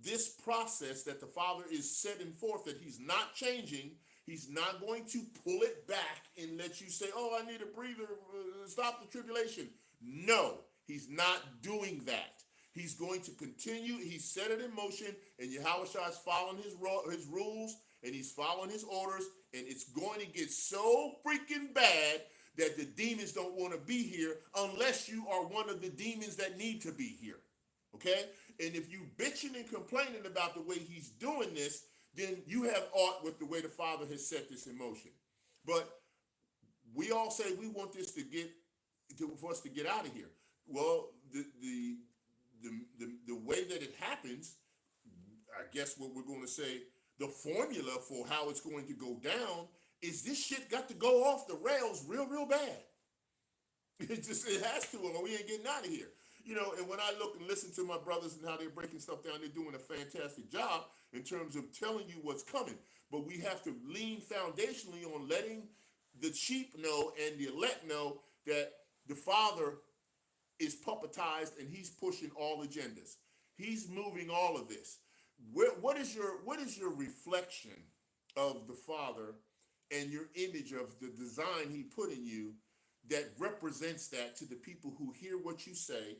this process that the Father is setting forth, that he's not changing? He's not going to pull it back and let you say, oh, I need a breather, stop the tribulation. No, he's not doing that. He's going to continue. He's set it in motion, and Yahawashi is following his rules, and he's following his orders, and it's going to get so freaking bad that the demons don't want to be here unless you are one of the demons that need to be here. Okay? And if you bitching and complaining about the way he's doing this, then you have aught with the way the Father has set this in motion. But we all say we want this for us to get out of here. Well, the way that it happens, I guess what we're going to say, the formula for how it's going to go down is this shit got to go off the rails real, real bad. It has to, or we ain't getting out of here. And when I look and listen to my brothers and how they're breaking stuff down, they're doing a fantastic job in terms of telling you what's coming. But we have to lean foundationally on letting the sheep know and the elect know that the Father is puppetized and he's pushing all agendas. He's moving all of this. What is your reflection of the Father and your image of the design he put in you that represents that to the people who hear what you say,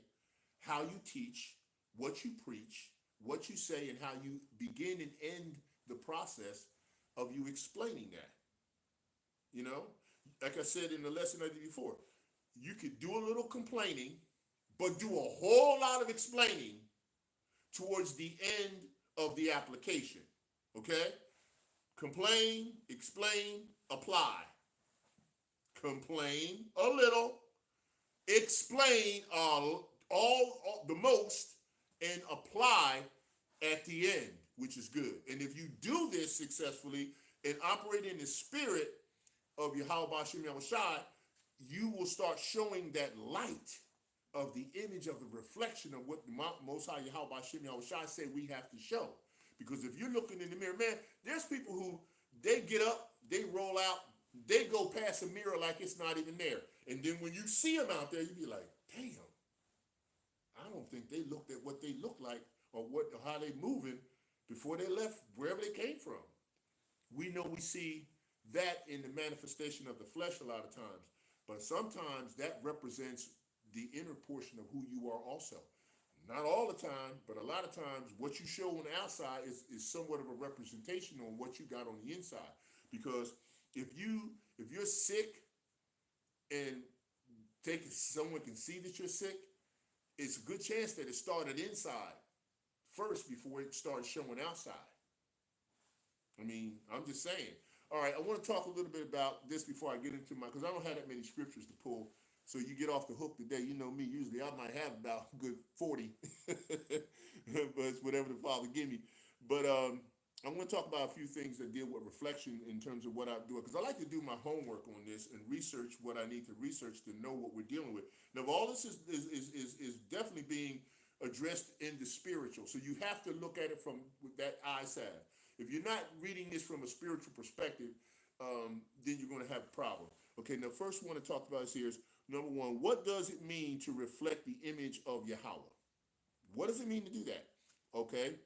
how you teach, what you preach, what you say, and how you begin and end the process of you explaining that? Like I said in the lesson I did before, you could do a little complaining, but do a whole lot of explaining towards the end of the application. Okay? Complain, explain, apply. Complain a little, explain all the most, and apply at the end, which is good. And if you do this successfully and operate in the spirit of Yahawah Bahasham Yahawashi, you will start showing that light of the image of the reflection of what the Most High Yahawah Bahasham Yahawashi said we have to show. Because if you're looking in the mirror, man, there's people who, they get up, they roll out, they go past a mirror like it's not even there. And then when you see them out there, you be like, damn, I don't think they looked at what they look like or how they moving before they left wherever they came from. We know we see that in the manifestation of the flesh a lot of times. But sometimes that represents the inner portion of who you are also. Not all the time, but a lot of times what you show on the outside is somewhat of a representation on what you got on the inside. Because if you're sick and someone can see that you're sick, it's a good chance that it started inside first before it started showing outside. I mean, I'm just saying. All right, I want to talk a little bit about this before I get into because I don't have that many scriptures to pull. So you get off the hook today. You know me, usually I might have about a good 40, but it's whatever the Father give me. But I want to talk about a few things that deal with reflection in terms of what I do, because I like to do my homework on this and research what I need to research to know what we're dealing with. Now, all this is definitely being addressed in the spiritual. So you have to look at it from that eye salve. If you're not reading this from a spiritual perspective, then you're going to have a problem. Okay, now first I want to talk about here is, number one, what does it mean to reflect the image of Yahawah? What does it mean to do that? Okay,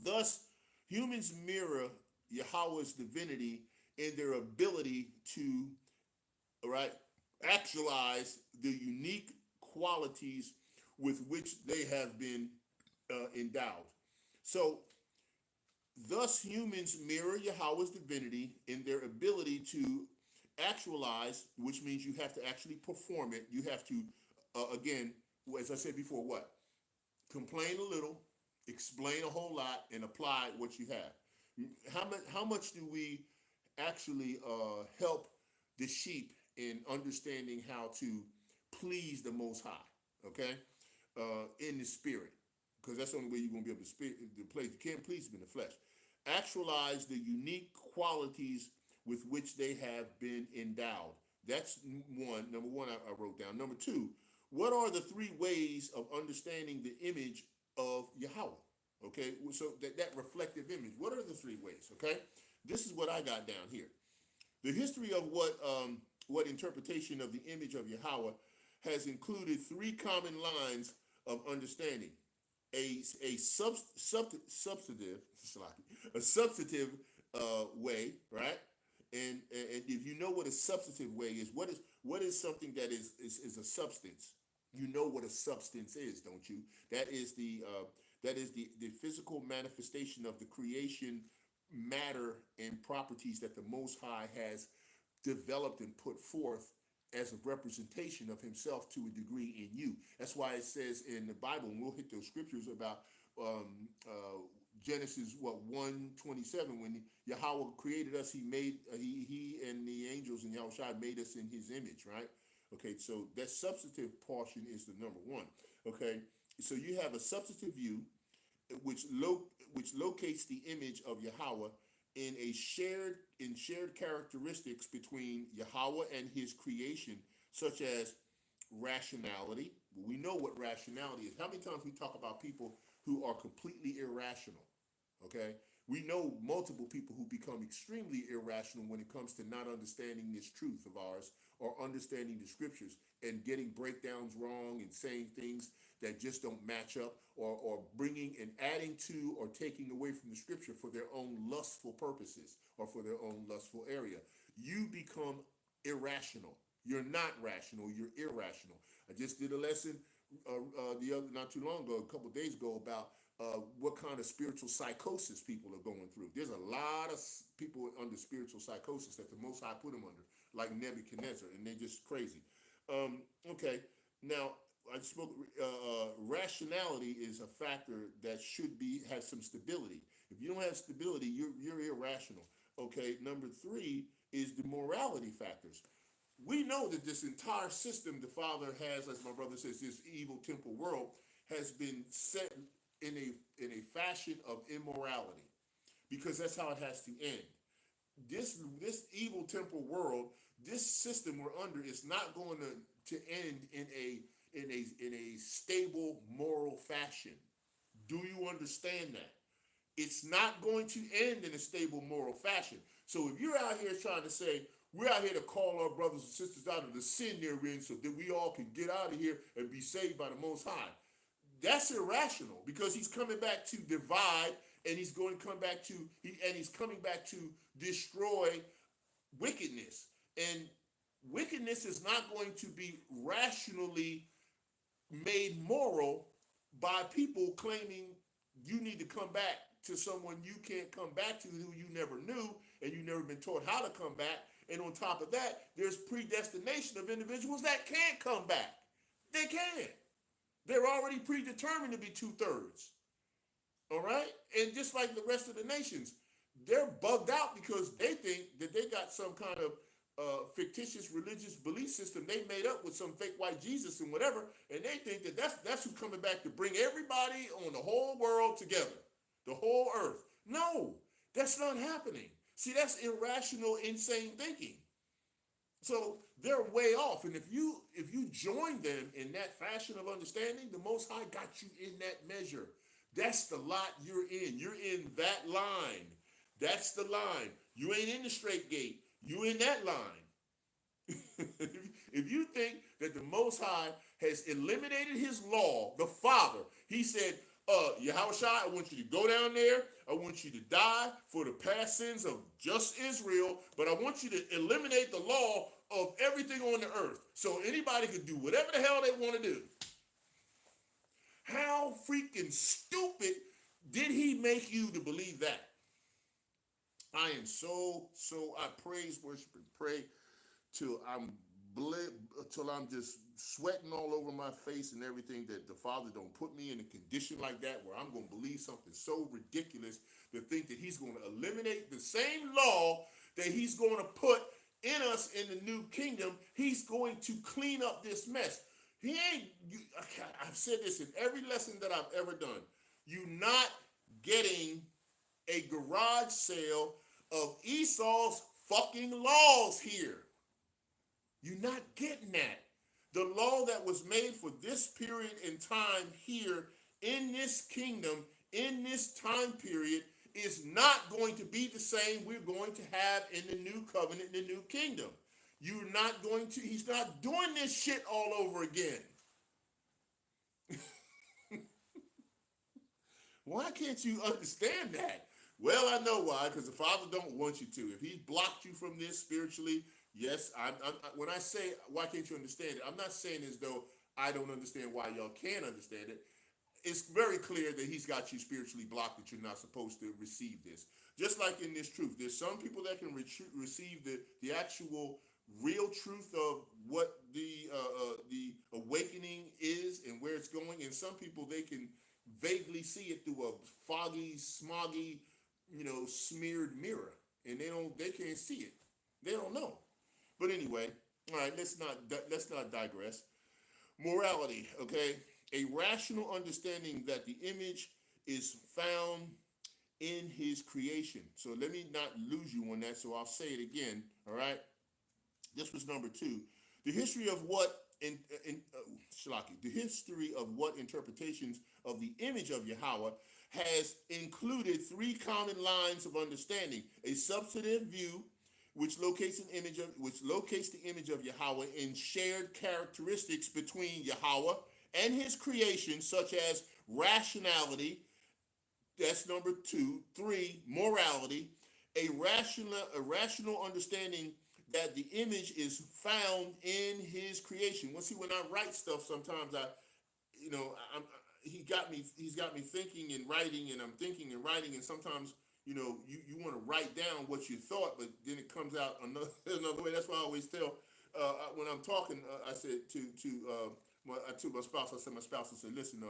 thus, humans mirror Yahawah's divinity in their ability to, all right, actualize the unique qualities with which they have been endowed. So, thus, humans mirror Yahawah's divinity in their ability to actualize, which means you have to actually perform it. You have to, again, as I said before, what? Complain a little, explain a whole lot, and apply what you have. How much do we actually help the sheep in understanding how to please the Most High? Okay, in the spirit, because that's the only way you're going to be able to please. You can't please him in the flesh. Actualize the unique qualities with which they have been endowed. That's one. Number one, I wrote down. Number two, what are the three ways of understanding the image of Yahawah? Okay, so that reflective image. What are the three ways? Okay, this is what I got down here. The history of what interpretation of the image of Yahawah has included three common lines of understanding: a substantive way, right? And if you know what a substantive way is, what is something that is a substance? You know what a substance is, don't you? That is the physical manifestation of the creation matter and properties that the Most High has developed and put forth as a representation of himself to a degree in you. That's why it says in the Bible, and we'll hit those scriptures about Genesis 1:27, when Yahawah created us, he and the angels and Yahawashi made us in his image, right? Okay, so that substantive portion is the number one. Okay, so you have a substantive view which locates the image of Yahawah in shared characteristics between Yahawah and his creation, such as rationality. We know what rationality is. How many times we talk about people who are completely irrational? Okay, we know multiple people who become extremely irrational when it comes to not understanding this truth of ours, or understanding the scriptures and getting breakdowns wrong and saying things that just don't match up, or bringing and adding to or taking away from the scripture for their own lustful purposes or for their own lustful area. You become irrational. You're not rational, you're irrational. I just did a lesson not too long ago, a couple of days ago, about what kind of spiritual psychosis people are going through. There's a lot of people under spiritual psychosis that the Most High put them under, like Nebuchadnezzar, and they're just crazy. Okay, now I spoke. Rationality is a factor that should have some stability. If you don't have stability, you're irrational. Okay, number three is the morality factors. We know that this entire system the Father has, as my brother says, this evil temple world has been set in a fashion of immorality, because that's how it has to end. This evil temple world, this system we're under, is not going to end in a stable moral fashion. Do you understand that? It's not going to end in a stable moral fashion. So if you're out here trying to say, we're out here to call our brothers and sisters out of the sin they're in so that we all can get out of here and be saved by the Most High, that's irrational, because he's coming back to divide, and he's going to come back to, he's coming back to destroy wickedness. And wickedness is not going to be rationally made moral by people claiming you need to come back to someone you can't come back to, who you never knew, and you never been taught how to come back, And on top of that, there's predestination of individuals that can't come back. They can't. They're already predetermined to be two-thirds. All right? And just like the rest of the nations, they're bugged out because they think that they got some kind of fictitious religious belief system they made up with some fake white Jesus and whatever, and they think that that's who's coming back to bring everybody on the whole world together, the whole earth. No, that's not happening. See, that's irrational, insane thinking. So they're way off, and if you join them in that fashion of understanding, the Most High got you in that measure. That's the lot you're in. You're in that line. That's the line. You ain't in the straight gate. You in that line. If you think that the Most High has eliminated his law, the Father, he said, Yahawashi, I want you to go down there. I want you to die for the past sins of just Israel, but I want you to eliminate the law of everything on the earth so anybody can do whatever the hell they want to do. How freaking stupid did he make you to believe that? I am I praise, worship, and pray till I'm just sweating all over my face and everything, that the Father don't put me in a condition like that where I'm going to believe something so ridiculous to think that he's going to eliminate the same law that he's going to put in us in the new kingdom. He's going to clean up this mess. I've said this in every lesson that I've ever done. You're not getting a garage sale of Esau's fucking laws here. You're not getting that. The law that was made for this period in time here in this kingdom, in this time period, is not going to be the same we're going to have in the new covenant, in the new kingdom. He's not doing this shit all over again. Why can't you understand that? Well, I know why, because the Father don't want you to. If he's blocked you from this spiritually, yes, when I say, why can't you understand it, I'm not saying as though I don't understand why y'all can't understand it. It's very clear that he's got you spiritually blocked, that you're not supposed to receive this. Just like in this truth, there's some people that can receive the actual real truth of what the awakening is and where it's going, and some people, they can vaguely see it through a foggy, smoggy, smeared mirror, and they can't see it. They don't know. But anyway, all right, let's not digress. Morality, okay? A rational understanding that the image is found in his creation. So let me not lose you on that, so I'll say it again, all right? This was number 2. The history of what the history of what interpretations of the image of Yahweh has included 3 common lines of understanding: a substantive view, which locates the image of Yahweh in shared characteristics between Yahweh and his creation, such as rationality. That's number 2. 3, morality, a rational understanding that the image is found in his creation. Well, see, when I write stuff, sometimes he's got me thinking and writing, and I'm thinking and writing, and sometimes you want to write down what you thought, but then it comes out another way. That's why I always tell when I'm talking, I said to my spouse, I said, listen,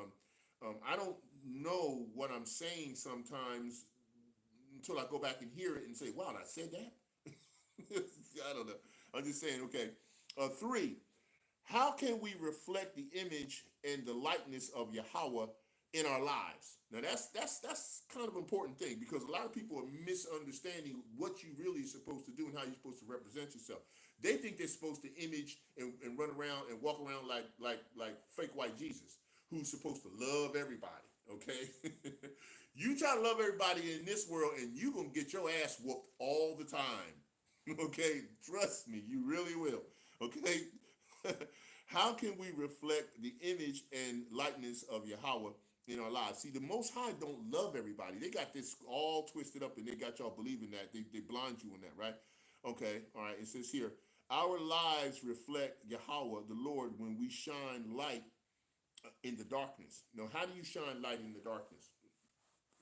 I don't know what I'm saying sometimes until I go back and hear it and say, wow, I said that. I don't know. I'm just saying, okay. 3, how can we reflect the image and the likeness of Yahweh in our lives? Now that's kind of an important thing, because a lot of people are misunderstanding what you really are supposed to do and how you're supposed to represent yourself. They think they're supposed to image and run around and walk around like fake white Jesus, who's supposed to love everybody. Okay, you try to love everybody in this world, and you're gonna get your ass whooped all the time. Okay, trust me, you really will. Okay, how can we reflect the image and likeness of Yahweh in our lives? See, the Most High don't love everybody. They got this all twisted up, and they got y'all believing that. They blind you in that, right? Okay, all right. It says here, our lives reflect Yahweh, the Lord, when we shine light in the darkness. Now, how do you shine light in the darkness?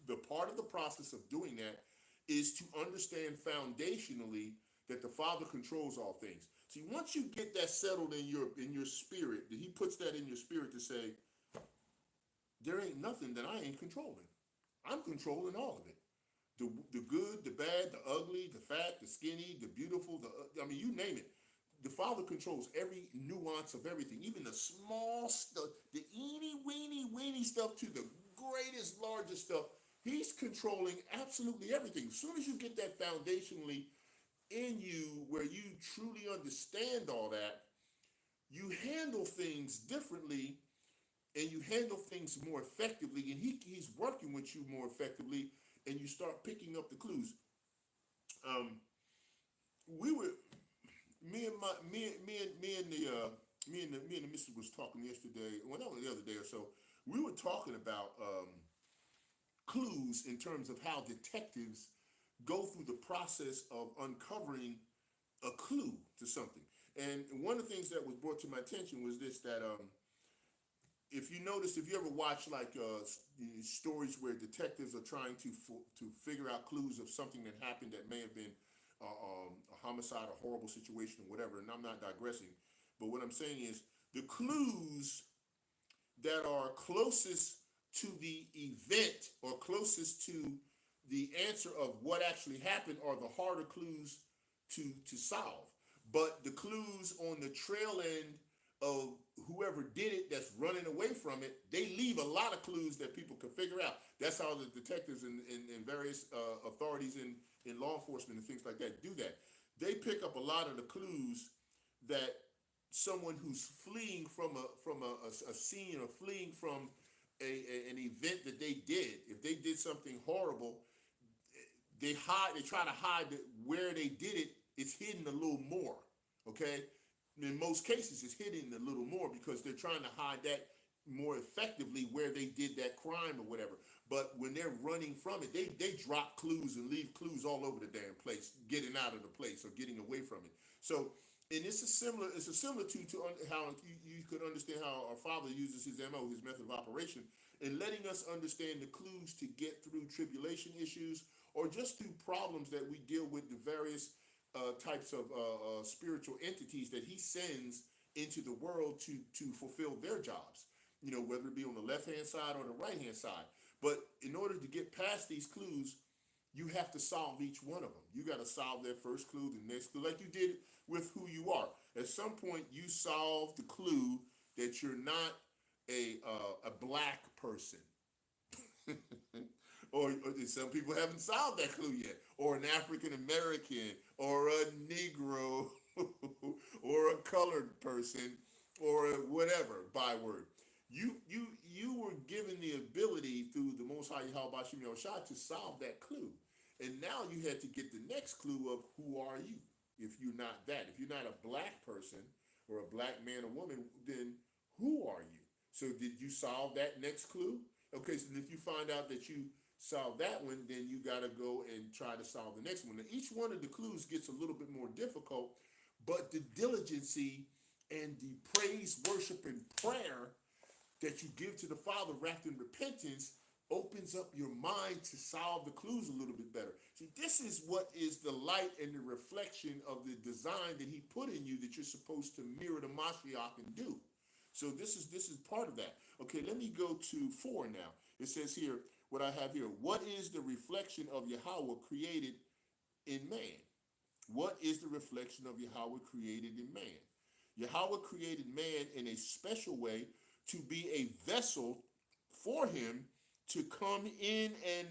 The part of the process of doing that is to understand foundationally that the Father controls all things. See, once you get that settled in your spirit, that He puts that in your spirit to say, there ain't nothing that I ain't controlling. I'm controlling all of it. The good, the bad, the ugly, the fat, the skinny, the beautiful, I mean, you name it. The Father controls every nuance of everything, even the small stuff, the eeny, weeny, weeny stuff to the greatest, largest stuff. He's controlling absolutely everything. As soon as you get that foundationally in you where you truly understand all that, you handle things differently and you handle things more effectively, and he's working with you more effectively, and you start picking up the clues. Um, we were me and my me and the missus was talking yesterday. Well, that was the other day or so. We were talking about clues in terms of how detectives go through the process of uncovering a clue to something. And one of the things that was brought to my attention was this: that if you notice, if you ever watch like stories where detectives are trying to figure out clues of something that happened that may have been a homicide, a horrible situation, or whatever, and I'm not digressing, but what I'm saying is the clues that are closest to the event or closest to the answer of what actually happened are the harder clues to solve. But the clues on the trail end of whoever did it that's running away from it, they leave a lot of clues that people can figure out. That's how the detectives and various authorities in law enforcement and things like that do that. They pick up a lot of the clues that someone who's fleeing from a scene or fleeing from an event that they did. If they did something horrible, they try to hide where they did it. It's hidden a little more, okay? In most cases, it's hidden a little more because they're trying to hide that more effectively where they did that crime or whatever. But when they're running from it, they drop clues and leave clues all over the damn place, getting out of the place or getting away from it. So, and it's a similitude to how you could understand how our Father uses his MO, his method of operation, in letting us understand the clues to get through tribulation issues or just through problems that we deal with, the various types of spiritual entities that he sends into the world to fulfill their jobs, whether it be on the left-hand side or the right-hand side. But in order to get past these clues, you have to solve each one of them. You got to solve their first clue, the next clue, like you did with who you are. At some point, you solve the clue that you're not a black person. or some people haven't solved that clue yet, or an African American, or a Negro, or a colored person, or a whatever byword. You were given the ability through the Most High Bahasham to solve that clue, and now you had to get the next clue of who are you. If you're not that, if you're not a black person or a black man or woman, then who are you? So did you solve that next clue? Okay, so if you find out that you solve that one, then you got to go and try to solve the next one. Now, each one of the clues gets a little bit more difficult, but the diligency and the praise, worship, and prayer that you give to the Father wrapped in repentance opens up your mind to solve the clues a little bit better. See, this is what is the light and the reflection of the design that he put in you that you're supposed to mirror the Mashiach and do. So this is part of that. Okay, let me go to 4 now. It says here, what I have here, what is the reflection of Yahawah created in man? What is the reflection of Yahawah created in man? Yahawah created man in a special way to be a vessel for him to come in and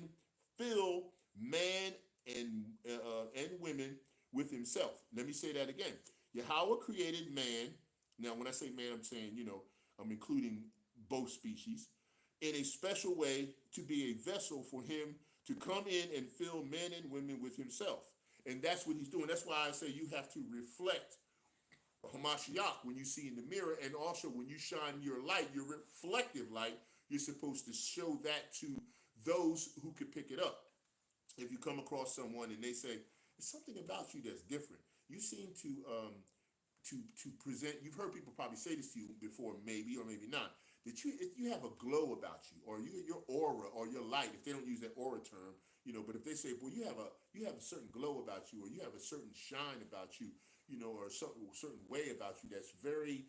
fill man and women with himself. Let me say that again. Yahawah created man. Now, when I say man, I'm saying, I'm including both species, in a special way to be a vessel for him to come in and fill men and women with himself. And that's what he's doing. That's why I say you have to reflect Hamashiach when you see in the mirror, and also when you shine your light, your reflective light, you're supposed to show that to those who could pick it up. If you come across someone and they say, there's something about you that's different. You seem to present, you've heard people probably say this to you before, maybe or maybe not, that you have a glow about you, or your aura or your light, if they don't use that aura term, but if they say, well, you have a certain glow about you, or you have a certain shine about you, or a certain way about you that's very,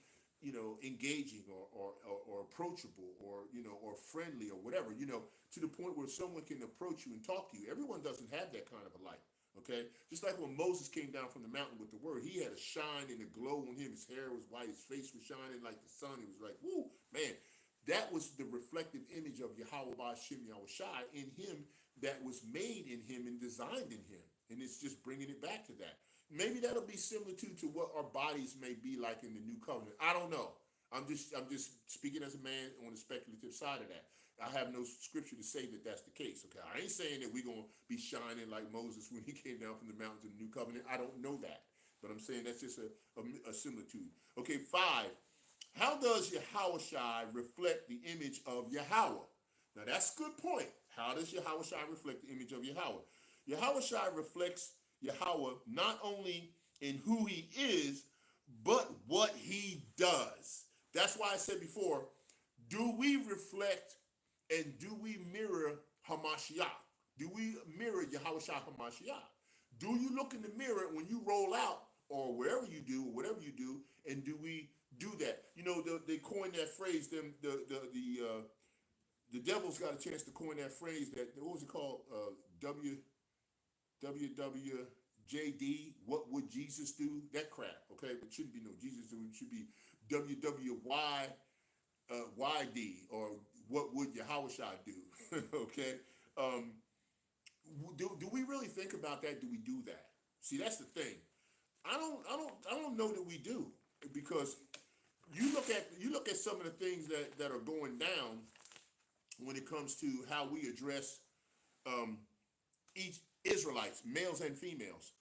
engaging, or approachable, or friendly, or whatever, to the point where someone can approach you and talk to you. Everyone doesn't have that kind of a light. Okay, just like when Moses came down from the mountain with the word, he had a shine and a glow on him. His hair was white, his face was shining like the sun. It was like, whoo, man, that was the reflective image of Yahawah Bahasham Yahawashi in him, that was made in him and designed in him. And it's just bringing it back to that. Maybe that'll be similar to what our bodies may be like in the new covenant. I don't know. I'm just speaking as a man on the speculative side of that. I have no scripture to say that that's the case. Okay, I ain't saying that we're gonna be shining like Moses when he came down from the mountains of the new covenant. I don't know that, but I'm saying that's just a similitude. Okay, 5. How does Yahawashi reflect the image of Yahawah? Now that's a good point. How does Yahawashi reflect the image of Yahawah? Yahawashi reflects Yahawah not only in who he is, but what he does. That's why I said before, do we reflect and do we mirror Hamashiach? Do we mirror Yahawashi Hamashiach? Do you look in the mirror when you roll out, or wherever you do, or whatever you do, and do we do that? They coined that phrase. The devil's got a chance to coin that phrase. What was it called? WWJD. What would Jesus do? That crap. Okay, it shouldn't be no Jesus. It should be WWY. YD, or what would Yahawashi do? Okay, do we really think about that? Do we do that? See, that's the thing. I don't know that we do, because you look at some of the things that are going down when it comes to how we address each Israelites, males and females.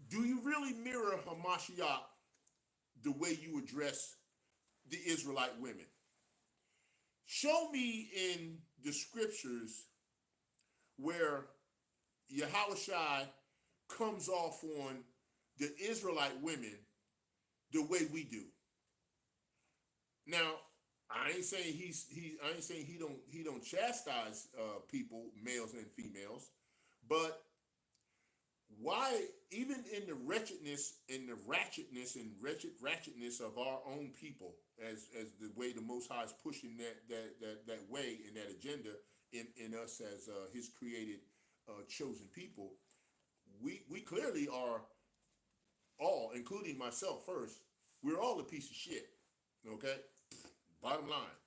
Do you really mirror Hamashiach the way you address the Israelite women? Show me in the scriptures where Yahawashi comes off on the Israelite women the way we do. Now, I ain't saying he don't chastise people, males and females, but why, even in the wretchedness and the ratchetness of our own people, as the way the Most High is pushing that way and that agenda in us as his created chosen people, we clearly are all, including myself first, we're all a piece of shit. Okay, bottom line.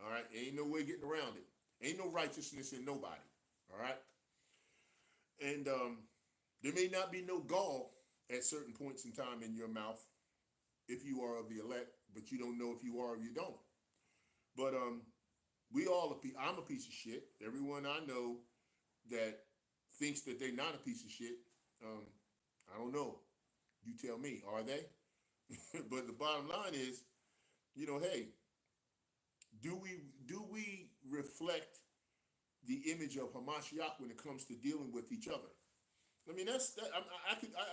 All right, ain't no way getting around it. Ain't no righteousness in nobody. All right, and there may not be no gall at certain points in time in your mouth if you are of the elect, but you don't know if you are or you don't. But I'm a piece of shit. Everyone I know that thinks that they're not a piece of shit, I don't know. You tell me, are they? But the bottom line is, hey, do we reflect the image of Hamashiach when it comes to dealing with each other? I mean, I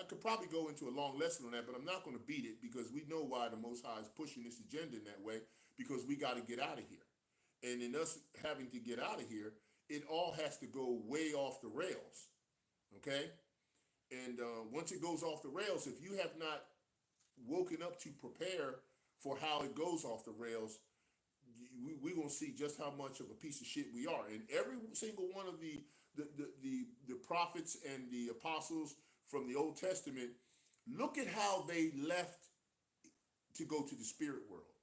could probably go into a long lesson on that, but I'm not going to beat it, because we know why the Most High is pushing this agenda in that way, because we got to get out of here. And in us having to get out of here, it all has to go way off the rails, okay? And once it goes off the rails, if you have not woken up to prepare for how it goes off the rails, we're going to see just how much of a piece of shit we are. And every single one of the prophets and the apostles from the Old Testament, look at how they left to go to the spirit world,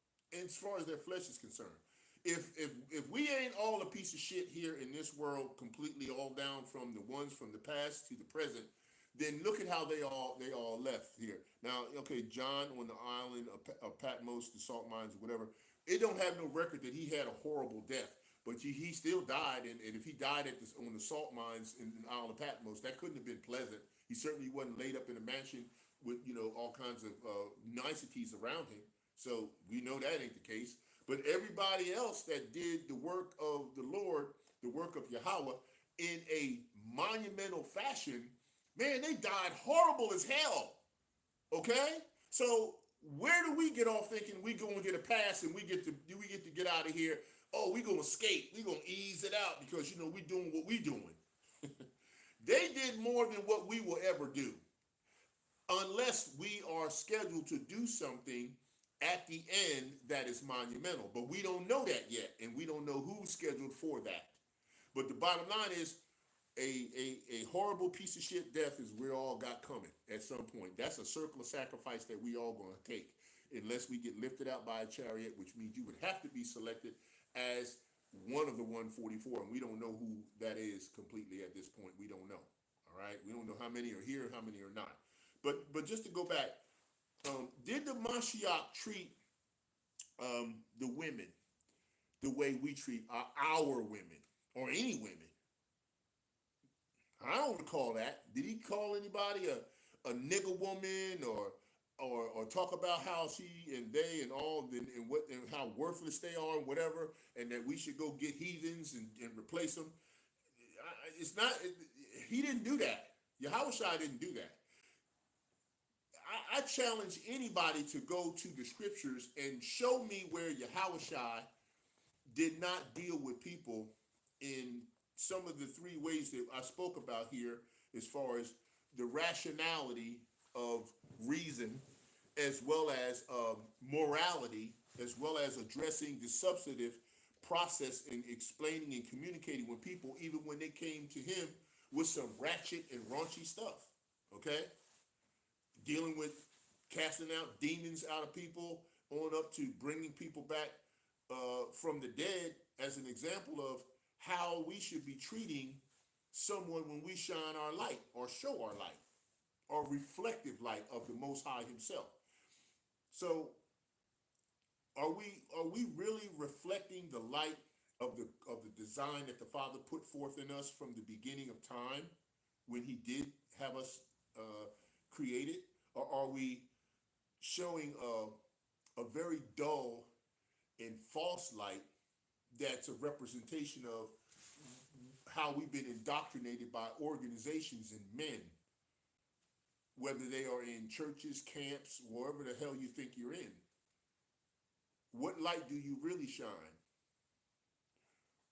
as far as their flesh is concerned. If we ain't all a piece of shit here in this world, completely all down from the ones from the past to the present, then look at how they all left here. Now, okay, John on the island of Patmos, the salt mines or whatever, it don't have no record that he had a horrible death. But he still died, and if he died on the salt mines in the Isle of Patmos, that couldn't have been pleasant. He certainly wasn't laid up in a mansion with all kinds of niceties around him. So we know that ain't the case. But everybody else that did the work of the Lord, the work of Yahawah, in a monumental fashion, man, they died horrible as hell. Okay? So where do we get off thinking we going to get a pass and we get to get out of here? Oh, we going to skate. We going to ease it out because, we doing what we doing. They did more than what we will ever do, unless we are scheduled to do something at the end that is monumental. But we don't know that yet, and we don't know who's scheduled for that. But the bottom line is, a horrible piece of shit death is we all got coming at some point. That's a circle of sacrifice that we all going to take, unless we get lifted out by a chariot, which means you would have to be selected as one of the 144, and we don't know who that is completely at this point. We don't know. All right, we don't know how many are here, how many are not. But just to go back, did the Mashiach treat the women the way we treat our women, or any women? I don't recall that. Did he call anybody a nigger woman, or talk about how she and they and all and what and how worthless they are and whatever, and that we should go get heathens and replace them? It's not. He didn't do that. Yahawashi didn't do that. I challenge anybody to go to the scriptures and show me where Yahawashi did not deal with people in some of the three ways that I spoke about here, as far as the rationality of reason, as well as morality, as well as addressing the substantive process and explaining and communicating with people, even when they came to him with some ratchet and raunchy stuff. Okay? Dealing with casting out demons out of people, on up to bringing people back from the dead, as an example of how we should be treating someone when we shine our light, or show our light, or reflective light of the Most High himself. So are we really reflecting the light of the design that the Father put forth in us from the beginning of time, when he did have us created? Or are we showing a very dull and false light that's a representation of how we've been indoctrinated by organizations and men, whether they are in churches, camps, wherever the hell you think you're in? What light do you really shine?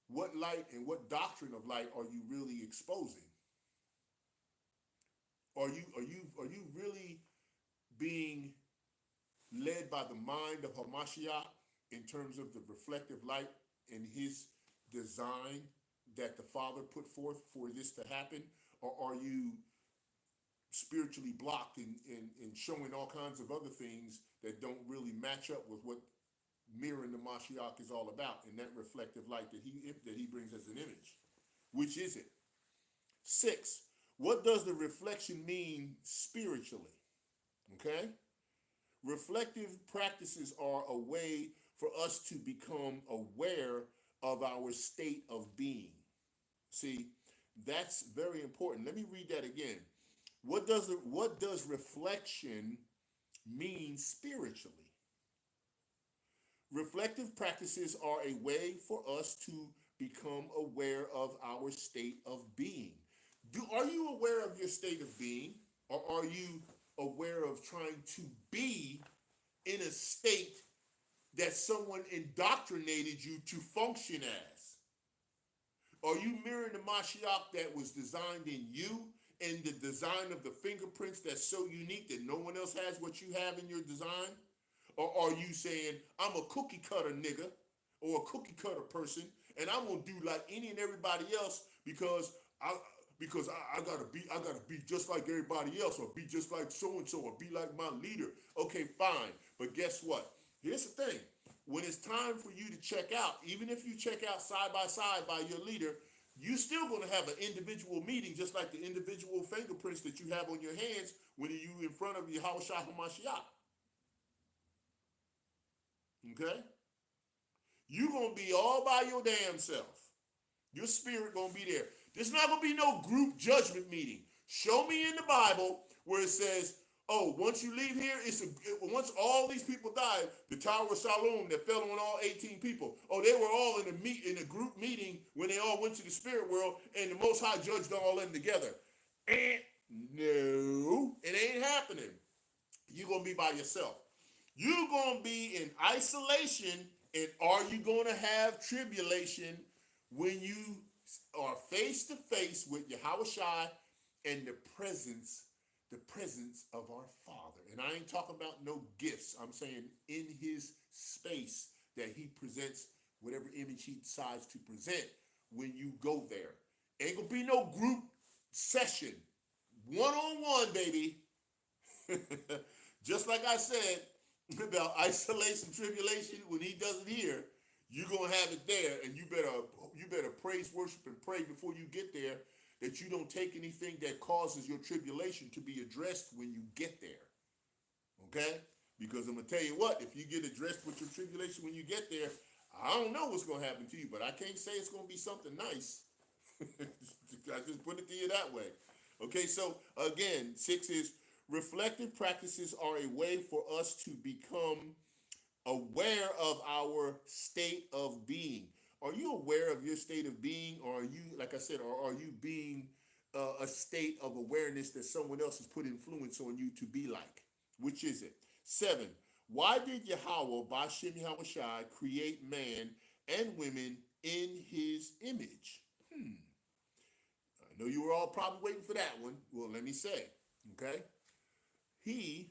What light and what doctrine of light are you really exposing? Are you really being led by the mind of Hamashiach in terms of the reflective light in his design that the Father put forth for this to happen? Or are you spiritually blocked and showing all kinds of other things that don't really match up with what mirroring the Mashiach is all about, and that reflective light that he brings as an image? Which is it? 6, what does the reflection mean spiritually? Okay? Reflective practices are a way for us to become aware of our state of being. See, that's very important. Let me read that again. What does reflection mean spiritually? Reflective practices are a way for us to become aware of our state of being. Are you aware of your state of being, or are you aware of trying to be in a state that someone indoctrinated you to function as? Are you mirroring the Mashiach that was designed in you, and the design of the fingerprints that's so unique that no one else has what you have in your design? Or are you saying, I'm a cookie cutter nigga, or a cookie cutter person, and I'm gonna do like any and everybody else because I gotta be just like everybody else, or be just like so and so, or be like my leader? Okay, fine. But guess what? Here's the thing. When it's time for you to check out, even if you check out side by your leader, you still gonna have an individual meeting, just like the individual fingerprints that you have on your hands when you in front of Yahawashi HaMashiach. Okay? You gonna be all by your damn self. Your spirit gonna be there. There's not gonna be no group judgment meeting. Show me in the Bible where it says, oh, once you leave here, once all these people died, the Tower of Shalom that fell on all 18 people. Oh, they were all in a group meeting when they all went to the spirit world, and the Most High judged all of them together. And no, it ain't happening. You're gonna be by yourself. You're gonna be in isolation, and are you gonna have tribulation when you are face to face with Yahawashi and the presence of our Father. And I ain't talking about no gifts. I'm saying in his space that he presents whatever image he decides to present when you go there. Ain't gonna be no group session. One-on-one, baby. Just like I said about isolation, tribulation, when he does it here, you're gonna have it there, and you better praise, worship, and pray before you get there that you don't take anything that causes your tribulation to be addressed when you get there. Okay? Because I'm gonna tell you what, if you get addressed with your tribulation when you get there, I don't know what's gonna happen to you, but I can't say it's gonna be something nice. I just put it to you that way. Okay, so again, 6 is reflective practices are a way for us to become aware of our state of being. Are you aware of your state of being, or are you, like I said, or are you being a state of awareness that someone else has put influence on you to be like? Which is it? 7, why did Yahawah, Bahasham Yahawashi, create man and women in his image? I know you were all probably waiting for that one. Well, let me say, okay? It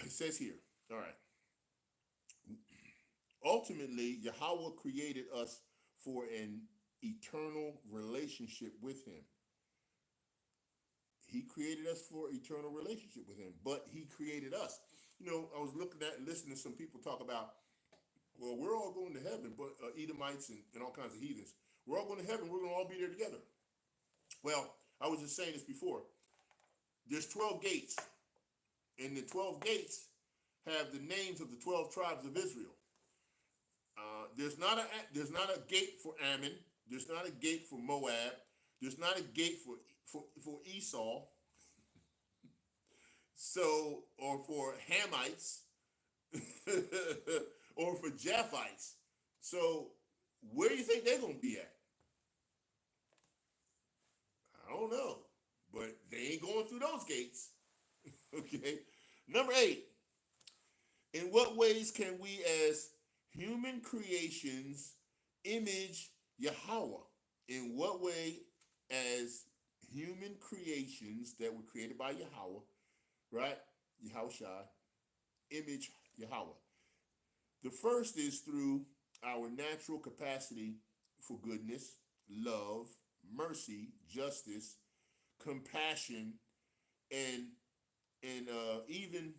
says here, all right. Ultimately, Yahawah created us for an eternal relationship with him. He created us for eternal relationship with him, but he created us. You know, I was listening to some people talk about, well, we're all going to heaven, but Edomites and all kinds of heathens. We're all going to heaven. We're going to all be there together. Well, I was just saying this before. There's 12 gates, and the 12 gates have the names of the 12 tribes of Israel. There's not a gate for Ammon. There's not a gate for Moab. There's not a gate for Esau. So, or for Hamites, or for Japhites. So, where do you think they're going to be at? I don't know, but they ain't going through those gates. Okay. Number 8. In what ways can we as human creations image Yahawah? In what way as human creations that were created by Yahawah, right? Yahawashi, image Yahawah. The first is through our natural capacity for goodness, love, mercy, justice, compassion, and even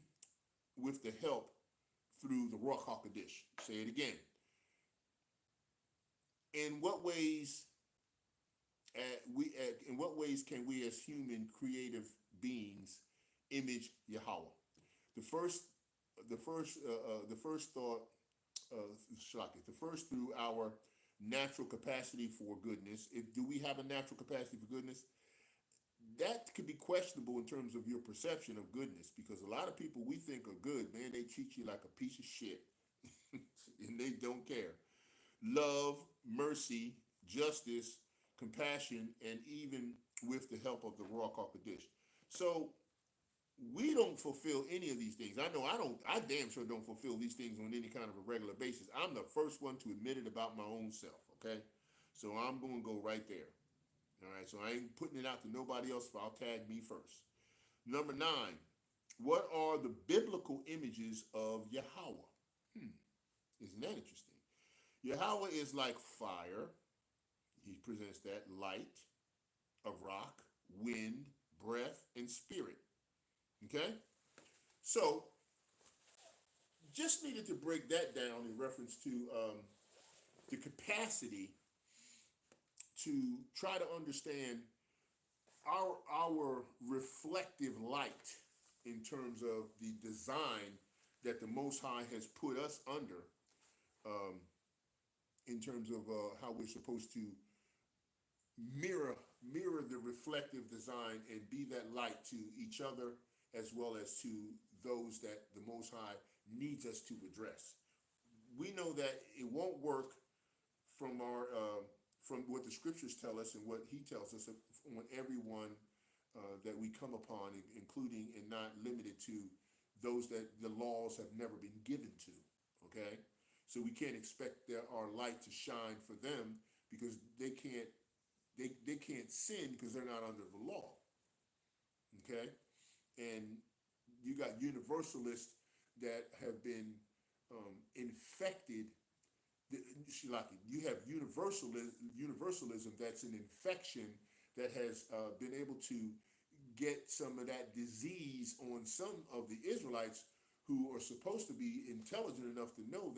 with the help through the Ruach HaKodesh. Say it again. In what ways can we as human creative beings image Yahawah? The first through our natural capacity for goodness. Do we have a natural capacity for goodness? That could be questionable in terms of your perception of goodness, because a lot of people we think are good, man, they treat you like a piece of shit and they don't care. Love, mercy, justice, compassion, and even with the help of the Ruach HaKodesh. So we don't fulfill any of these things. I know I damn sure don't fulfill these things on any kind of a regular basis. I'm the first one to admit it about my own self, okay? So I'm going to go right there. All right, so I ain't putting it out to nobody else, but I'll tag me first. Number 9, what are the biblical images of Yahawah? Isn't that interesting? Yahawah is like fire. He presents that, light, a rock, wind, breath, and spirit. Okay? So, just needed to break that down in reference to the capacity to try to understand our reflective light in terms of the design that the Most High has put us under, in terms of how we're supposed to mirror the reflective design and be that light to each other as well as to those that the Most High needs us to address. We know that it won't work from what the scriptures tell us and what he tells us on everyone that we come upon, including and not limited to those that the laws have never been given to, okay? So we can't expect our light to shine for them because they can't they can't sin because they're not under the law. Okay, and you got universalists that have been infected. You have universalism that's an infection that has been able to get some of that disease on some of the Israelites who are supposed to be intelligent enough to know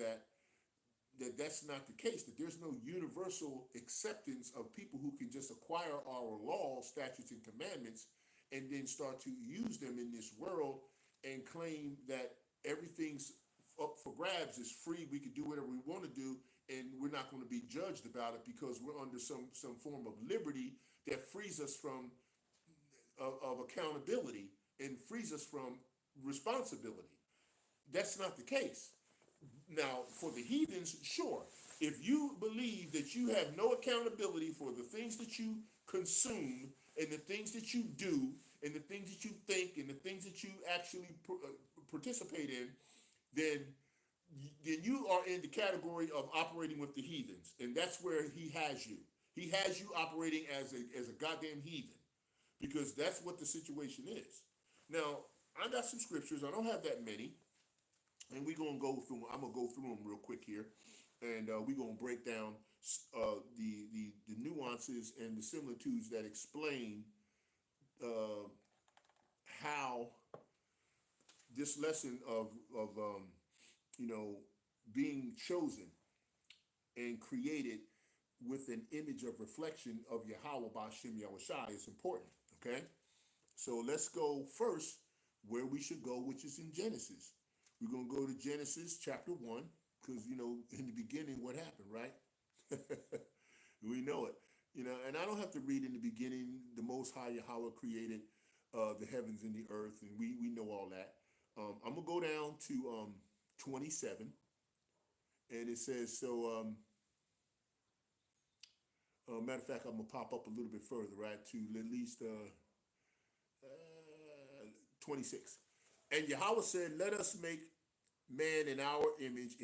that's not the case, that there's no universal acceptance of people who can just acquire our law, statutes, and commandments and then start to use them in this world and claim that everything's up for grabs, is free, we can do whatever we want to do, and we're not going to be judged about it because we're under some form of liberty that frees us from of accountability and frees us from responsibility. That's not the case. Now, for the heathens, sure. If you believe that you have no accountability for the things that you consume and the things that you do and the things that you think and the things that you actually participate in, then you are in the category of operating with the heathens, and that's where he has you. He has you operating as a goddamn heathen, because that's what the situation is. Now, I got some scriptures. I don't have that many, and we're gonna go through. I'm gonna go through them real quick here, and we're gonna break down the nuances and the similitudes that explain how this lesson of being chosen and created with an image of reflection of Yahawah Bahasham Yahawashi is important. Okay, so let's go first where we should go, which is in Genesis. We're gonna go to Genesis chapter 1, because in the beginning what happened, right? We know it. And I don't have to read in the beginning, the Most High Yahawah created the heavens and the earth, and we know all that. I'm gonna go down to 27, and it says so. Matter of fact, I'm gonna pop up a little bit further, right, to at least 26. And Yahawah said, "Let us make man in our image,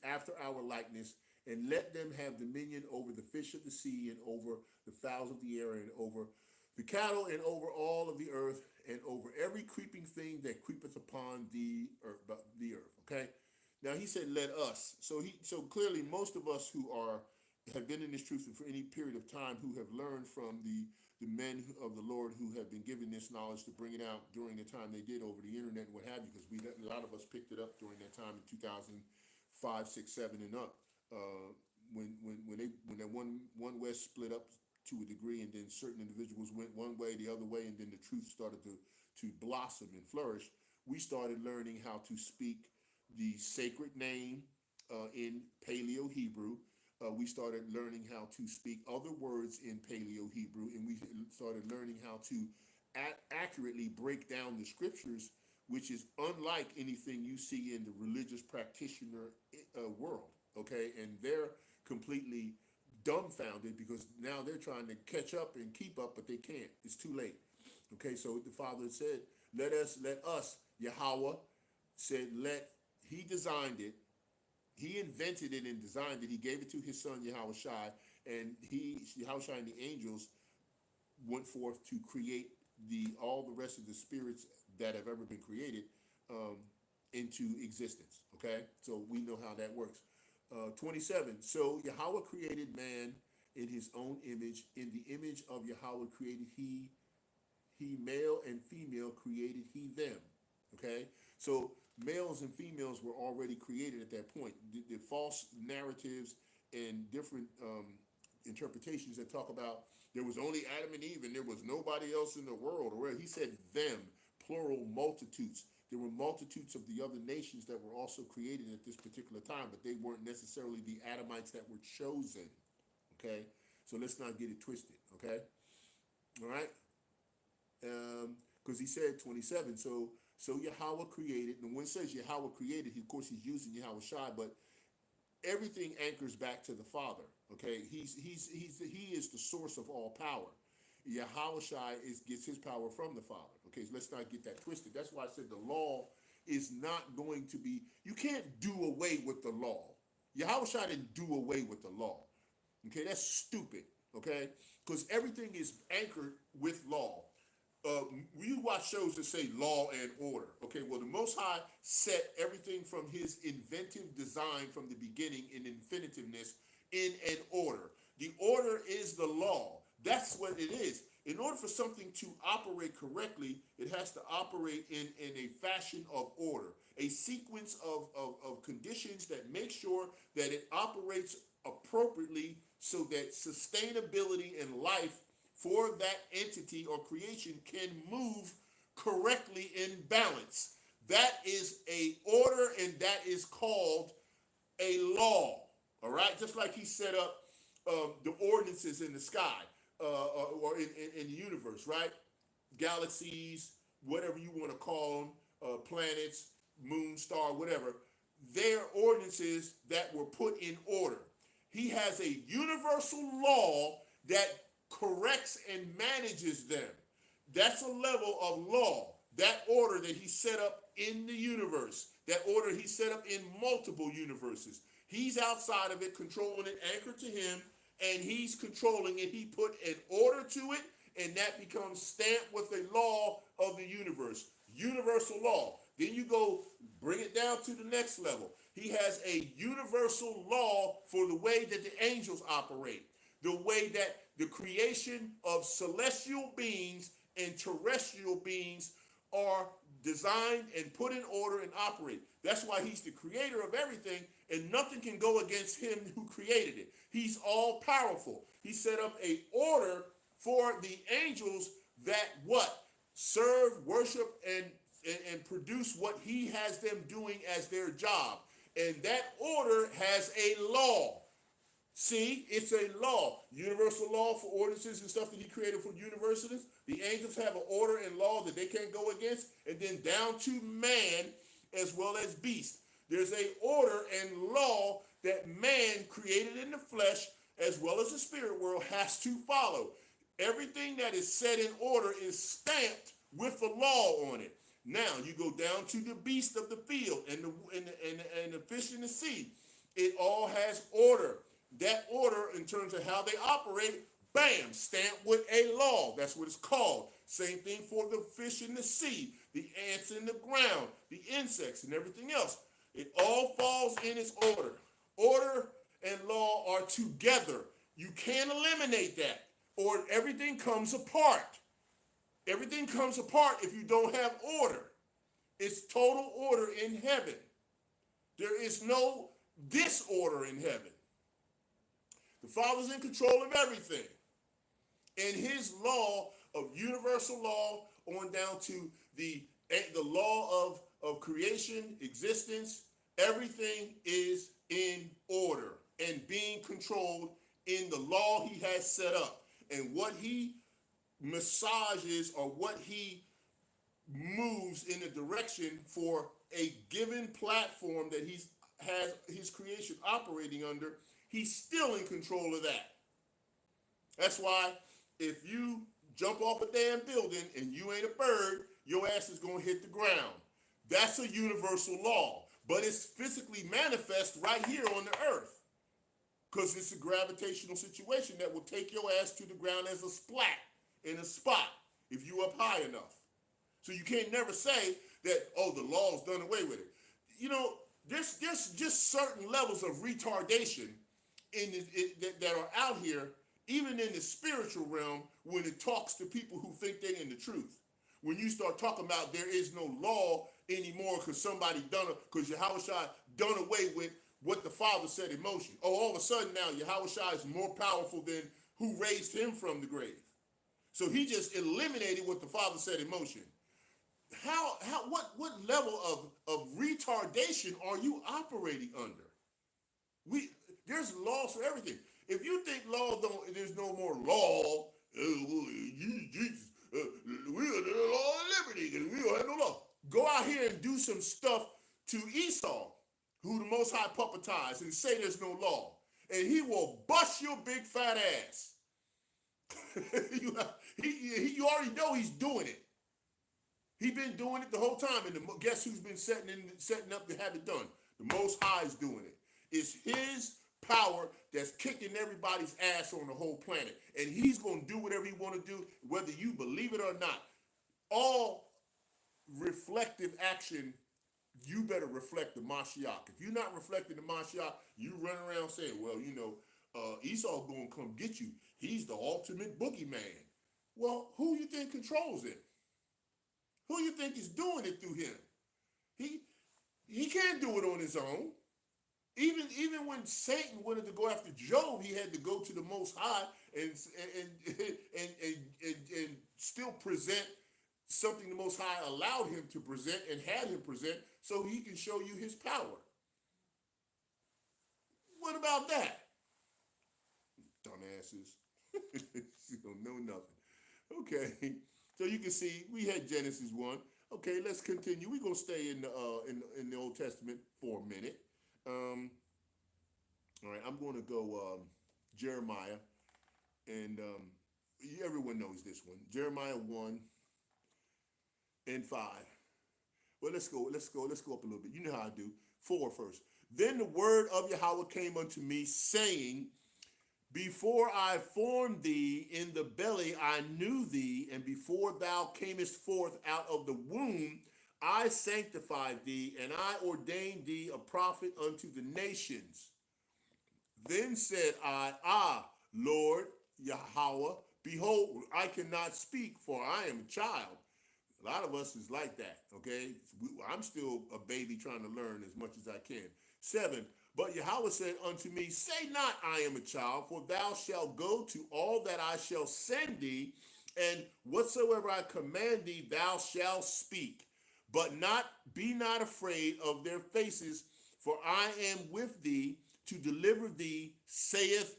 after our likeness, and let them have dominion over the fish of the sea, and over the fowls of the air, and over the cattle, and over all of the earth, and over every creeping thing that creepeth upon the earth." Okay. Now he said, "Let us." So clearly, most of us who have been in this truth for any period of time, who have learned from the men of the Lord, who have been given this knowledge to bring it out during the time they did over the internet and what have you, because a lot of us picked it up during that time in 2005, 6, 7, and up, when that one West split up to a degree, and then certain individuals went one way, the other way, and then the truth started to blossom and flourish. We started learning how to speak the sacred name in Paleo Hebrew. We started learning how to speak other words in Paleo Hebrew, and we started learning how to accurately break down the scriptures, which is unlike anything you see in the religious practitioner world. Okay, and they're completely dumbfounded because now they're trying to catch up and keep up, but they can't. It's too late. Okay, so the Father said, let us, Yahawah said, he designed it. He invented it and designed it. He gave it to his son Yahawashi, and Yahawashi and the angels went forth to create all the rest of the spirits that have ever been created into existence. Okay, so we know how that works. 27. So Yahawah created man in his own image. In the image of Yahawah created he male and female created he them. Okay, so males and females were already created at that point. The false narratives and different interpretations that talk about there was only Adam and Eve and there was nobody else in the world, or he said them, plural, multitudes. There were multitudes of the other nations that were also created at this particular time, but they weren't necessarily the Adamites that were chosen. Okay, so let's not get it twisted. Okay, all right, because he said 27. So Yahawah created, and when it says Yahawah created, of course he's using Yahawashi, but everything anchors back to the Father. Okay, he is the source of all power. Yahawashi gets his power from the Father. Okay, so let's not get that twisted. That's why I said the law is not going to be. You can't do away with the law. Yahawashi didn't do away with the law. Okay, that's stupid. okay? Because everything is anchored with law. We watch shows that say law and order. Okay, well, the Most High set everything from his inventive design from the beginning in infinitiveness in an order. The order is the law. That's what it is. In order for something to operate correctly, it has to operate in a fashion of order, a sequence of conditions that make sure that it operates appropriately so that sustainability in life for that entity or creation can move correctly in balance. That is a order, and that is called a law. All right, just like he set up the ordinances in the sky or in the universe, right? Galaxies, whatever you want to call them, planets, moon, star, whatever. They're ordinances that were put in order. He has a universal law that corrects and manages them. That's a level of law. That order that he set up in the universe, that order he set up in multiple universes. He's outside of it, controlling it, anchored to him, and he's controlling it. He put an order to it, and that becomes stamped with a law of the universe. Universal law. Then you go bring it down to the next level. He has a universal law for the way that the angels operate, the way that the creation of celestial beings and terrestrial beings are designed and put in order and operate. That's why he's the creator of everything, and nothing can go against him who created it. He's all powerful. He set up a order for the angels that what? Serve, worship, and produce what he has them doing as their job. And that order has a law. See, it's a law, universal law for ordinances and stuff that he created for universities. The angels have an order and law that they can't go against. And then down to man as well as beast. There's a order and law that man created in the flesh as well as the spirit world has to follow. Everything that is set in order is stamped with the law on it. Now you go down to the beast of the field and the fish in the sea. It all has order. That order in terms of how they operate, bam, stamped with a law. That's what it's called. Same thing for the fish in the sea, the ants in the ground, the insects and everything else. It all falls in its order. Order and law are together. You can't eliminate that or everything comes apart. Everything comes apart if you don't have order. It's total order in heaven. There is no disorder in heaven. The Father's in control of everything. And his law of universal law on down to the law of creation, existence, everything is in order and being controlled in the law he has set up. And what he massages or what he moves in a direction for a given platform that he has his creation operating under, he's still in control of that. That's why if you jump off a damn building and you ain't a bird, your ass is going to hit the ground. That's a universal law, but it's physically manifest right here on the earth because it's a gravitational situation that will take your ass to the ground as a splat in a spot if you up high enough. So you can't never say that, oh, the law's done away with it. You know, there's just certain levels of retardation that are out here, even in the spiritual realm, when it talks to people who think they're in the truth. When you start talking about there is no law anymore because somebody because Yahawashi done away with what the Father set in motion. Oh, all of a sudden now Yahawashi is more powerful than who raised him from the grave. So he just eliminated what the Father set in motion. What level of retardation are you operating under? There's laws for everything. If you think there's no more law, we are the law of liberty because we don't have no law. Go out here and do some stuff to Esau, who the Most High puppetized, and say there's no law, and he will bust your big fat ass. You already know he's doing it. He's been doing it the whole time, and guess who's been setting up to have it done? The Most High is doing it. It's his power that's kicking everybody's ass on the whole planet. And he's going to do whatever he want to do, whether you believe it or not. All reflective action, you better reflect the Mashiach. If you're not reflecting the Mashiach, you run around saying, well, Esau going to come get you. He's the ultimate boogeyman. Well, who you think controls him? Who you think is doing it through him? He can't do it on his own. Even when Satan wanted to go after Job, he had to go to the Most High and still present something the Most High allowed him to present and had him present so he can show you his power. What about that? Dumbasses. You don't know nothing. Okay, so you can see we had Genesis 1. Okay, let's continue. We're gonna stay in the Old Testament for a minute. All right, I'm gonna go Jeremiah, and everyone knows this one. Jeremiah 1 and 5. Well, let's go up a little bit. You know how I do. 4 first. Then the word of Yahweh came unto me, saying, before I formed thee in the belly, I knew thee, and before thou camest forth out of the womb, I sanctified thee, and I ordained thee a prophet unto the nations. Then said I, Lord Yahweh, behold, I cannot speak, for I am a child. A lot of us is like that, okay? I'm still a baby trying to learn as much as I can. 7, but Yahweh said unto me, say not I am a child, for thou shalt go to all that I shall send thee, and whatsoever I command thee, thou shalt speak. But be not afraid of their faces, for I am with thee to deliver thee, saith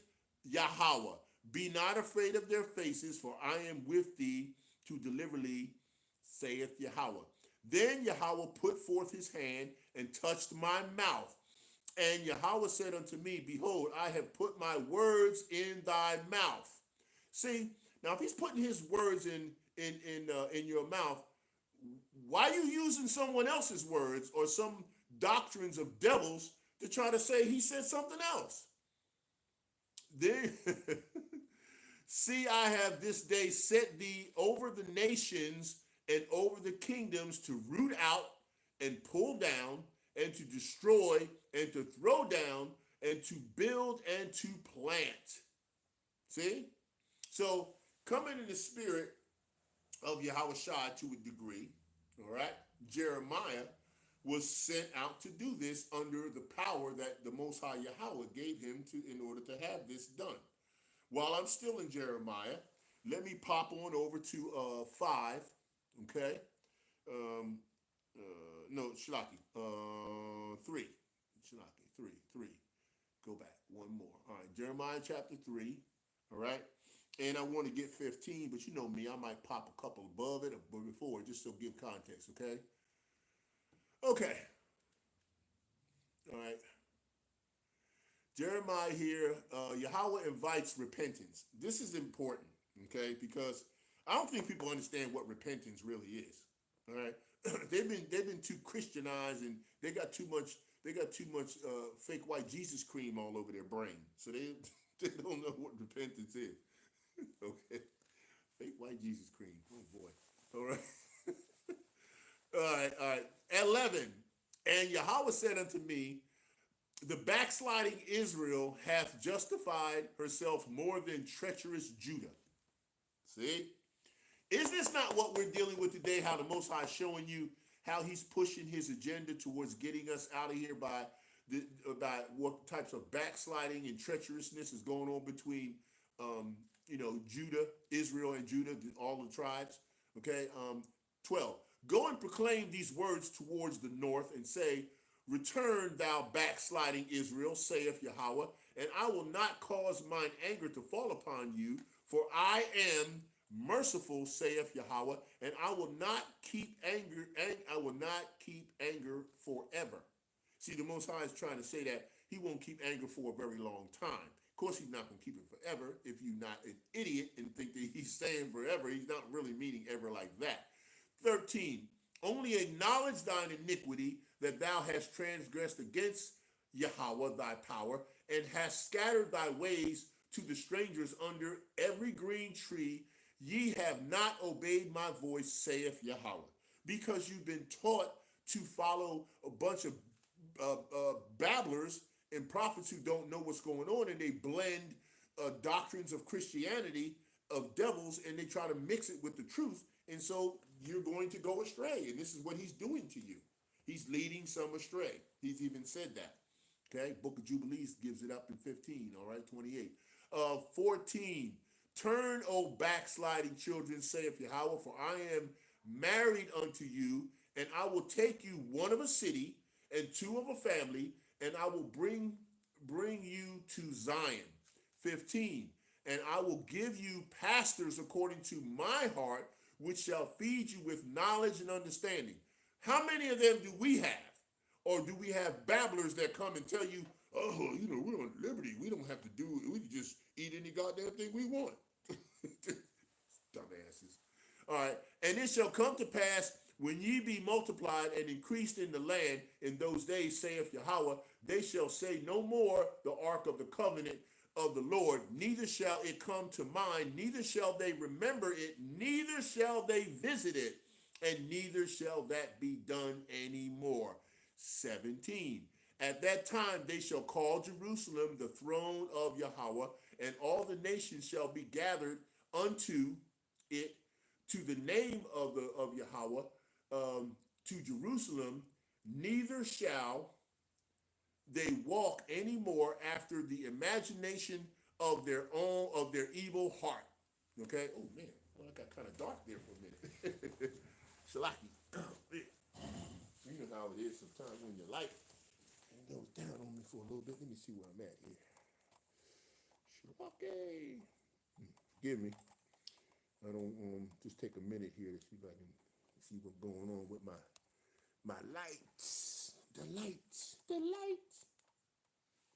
Yahweh. Be not afraid of their faces, for I am with thee to deliver thee, saith Yahweh. Then Yahweh put forth his hand and touched my mouth. And Yahweh said unto me, behold, I have put my words in thy mouth. See, now if he's putting his words in your mouth, why are you using someone else's words or some doctrines of devils to try to say he said something else? Then, see, I have this day set thee over the nations and over the kingdoms to root out and pull down and to destroy and to throw down and to build and to plant. See? So, coming in the spirit of Yahawashi to a degree, all right, Jeremiah was sent out to do this under the power that the Most High Yahweh gave him in order to have this done. While I'm still in Jeremiah, let me pop on over to 5, okay? No, Shalaki, 3. Shalaki, 3. Go back, one more. All right, Jeremiah chapter 3, all right? And I want to get 15, but you know me, I might pop a couple above it or before, just to give context, okay? Okay. All right. Jeremiah here, Yahweh invites repentance. This is important, okay? Because I don't think people understand what repentance really is. All right. they've been too Christianized, and they got too much fake white Jesus cream all over their brain. So they don't know what repentance is. Okay. Fake white Jesus cream. Oh boy. All right. All right. 11. And Yahweh said unto me, the backsliding Israel hath justified herself more than treacherous Judah. See? Is this not what we're dealing with today? How the Most High is showing you how he's pushing his agenda towards getting us out of here by what types of backsliding and treacherousness is going on between, Judah, Israel and Judah, all the tribes. Okay. 12. Go and proclaim these words towards the north and say, return thou backsliding Israel, saith Yahweh, and I will not cause mine anger to fall upon you, for I am merciful, saith Yahweh, and I will not keep anger, and I will not keep anger forever. See, the Most High is trying to say that he won't keep anger for a very long time. Of course, he's not going to keep it forever. If you're not an idiot and think that he's saying forever, he's not really meaning ever like that. 13. Only acknowledge thine iniquity that thou hast transgressed against Yahawah thy power, and hast scattered thy ways to the strangers under every green tree. Ye have not obeyed my voice, saith Yahawah, because you've been taught to follow a bunch of babblers and prophets who don't know what's going on, and they blend doctrines of Christianity of devils, and they try to mix it with the truth, and so you're going to go astray. And this is what he's doing to you. He's leading some astray. He's even said that. Okay, Book of Jubilees gives it up in 15, all right, 28. 14, turn, O backsliding children, saith Yahawah, for I am married unto you, and I will take you one of a city and two of a family, and I will bring you to Zion. 15, and I will give you pastors according to my heart, which shall feed you with knowledge and understanding. How many of them do we have? Or do we have babblers that come and tell you, oh, we're on liberty. We don't have to do it. We can just eat any goddamn thing we want. Dumbasses. All right. And it shall come to pass when ye be multiplied and increased in the land in those days, saith Yahawah, they shall say no more the ark of the covenant of the Lord, neither shall it come to mind, neither shall they remember it, neither shall they visit it, and neither shall that be done anymore. 17. At that time they shall call Jerusalem the throne of Yahawah, and all the nations shall be gathered unto it, to the name of Yahawah, to Jerusalem. Neither shall they walk anymore after the imagination of their evil heart. Okay. Oh man, well, I got kind of dark there for a minute. Shalaki. You know how it is sometimes when your light goes down on me for a little bit. Let me see where I'm at here. Shalaki. Forgive me. I don't just take a minute here to see if I can see what's going on with my lights. The lights. The lights.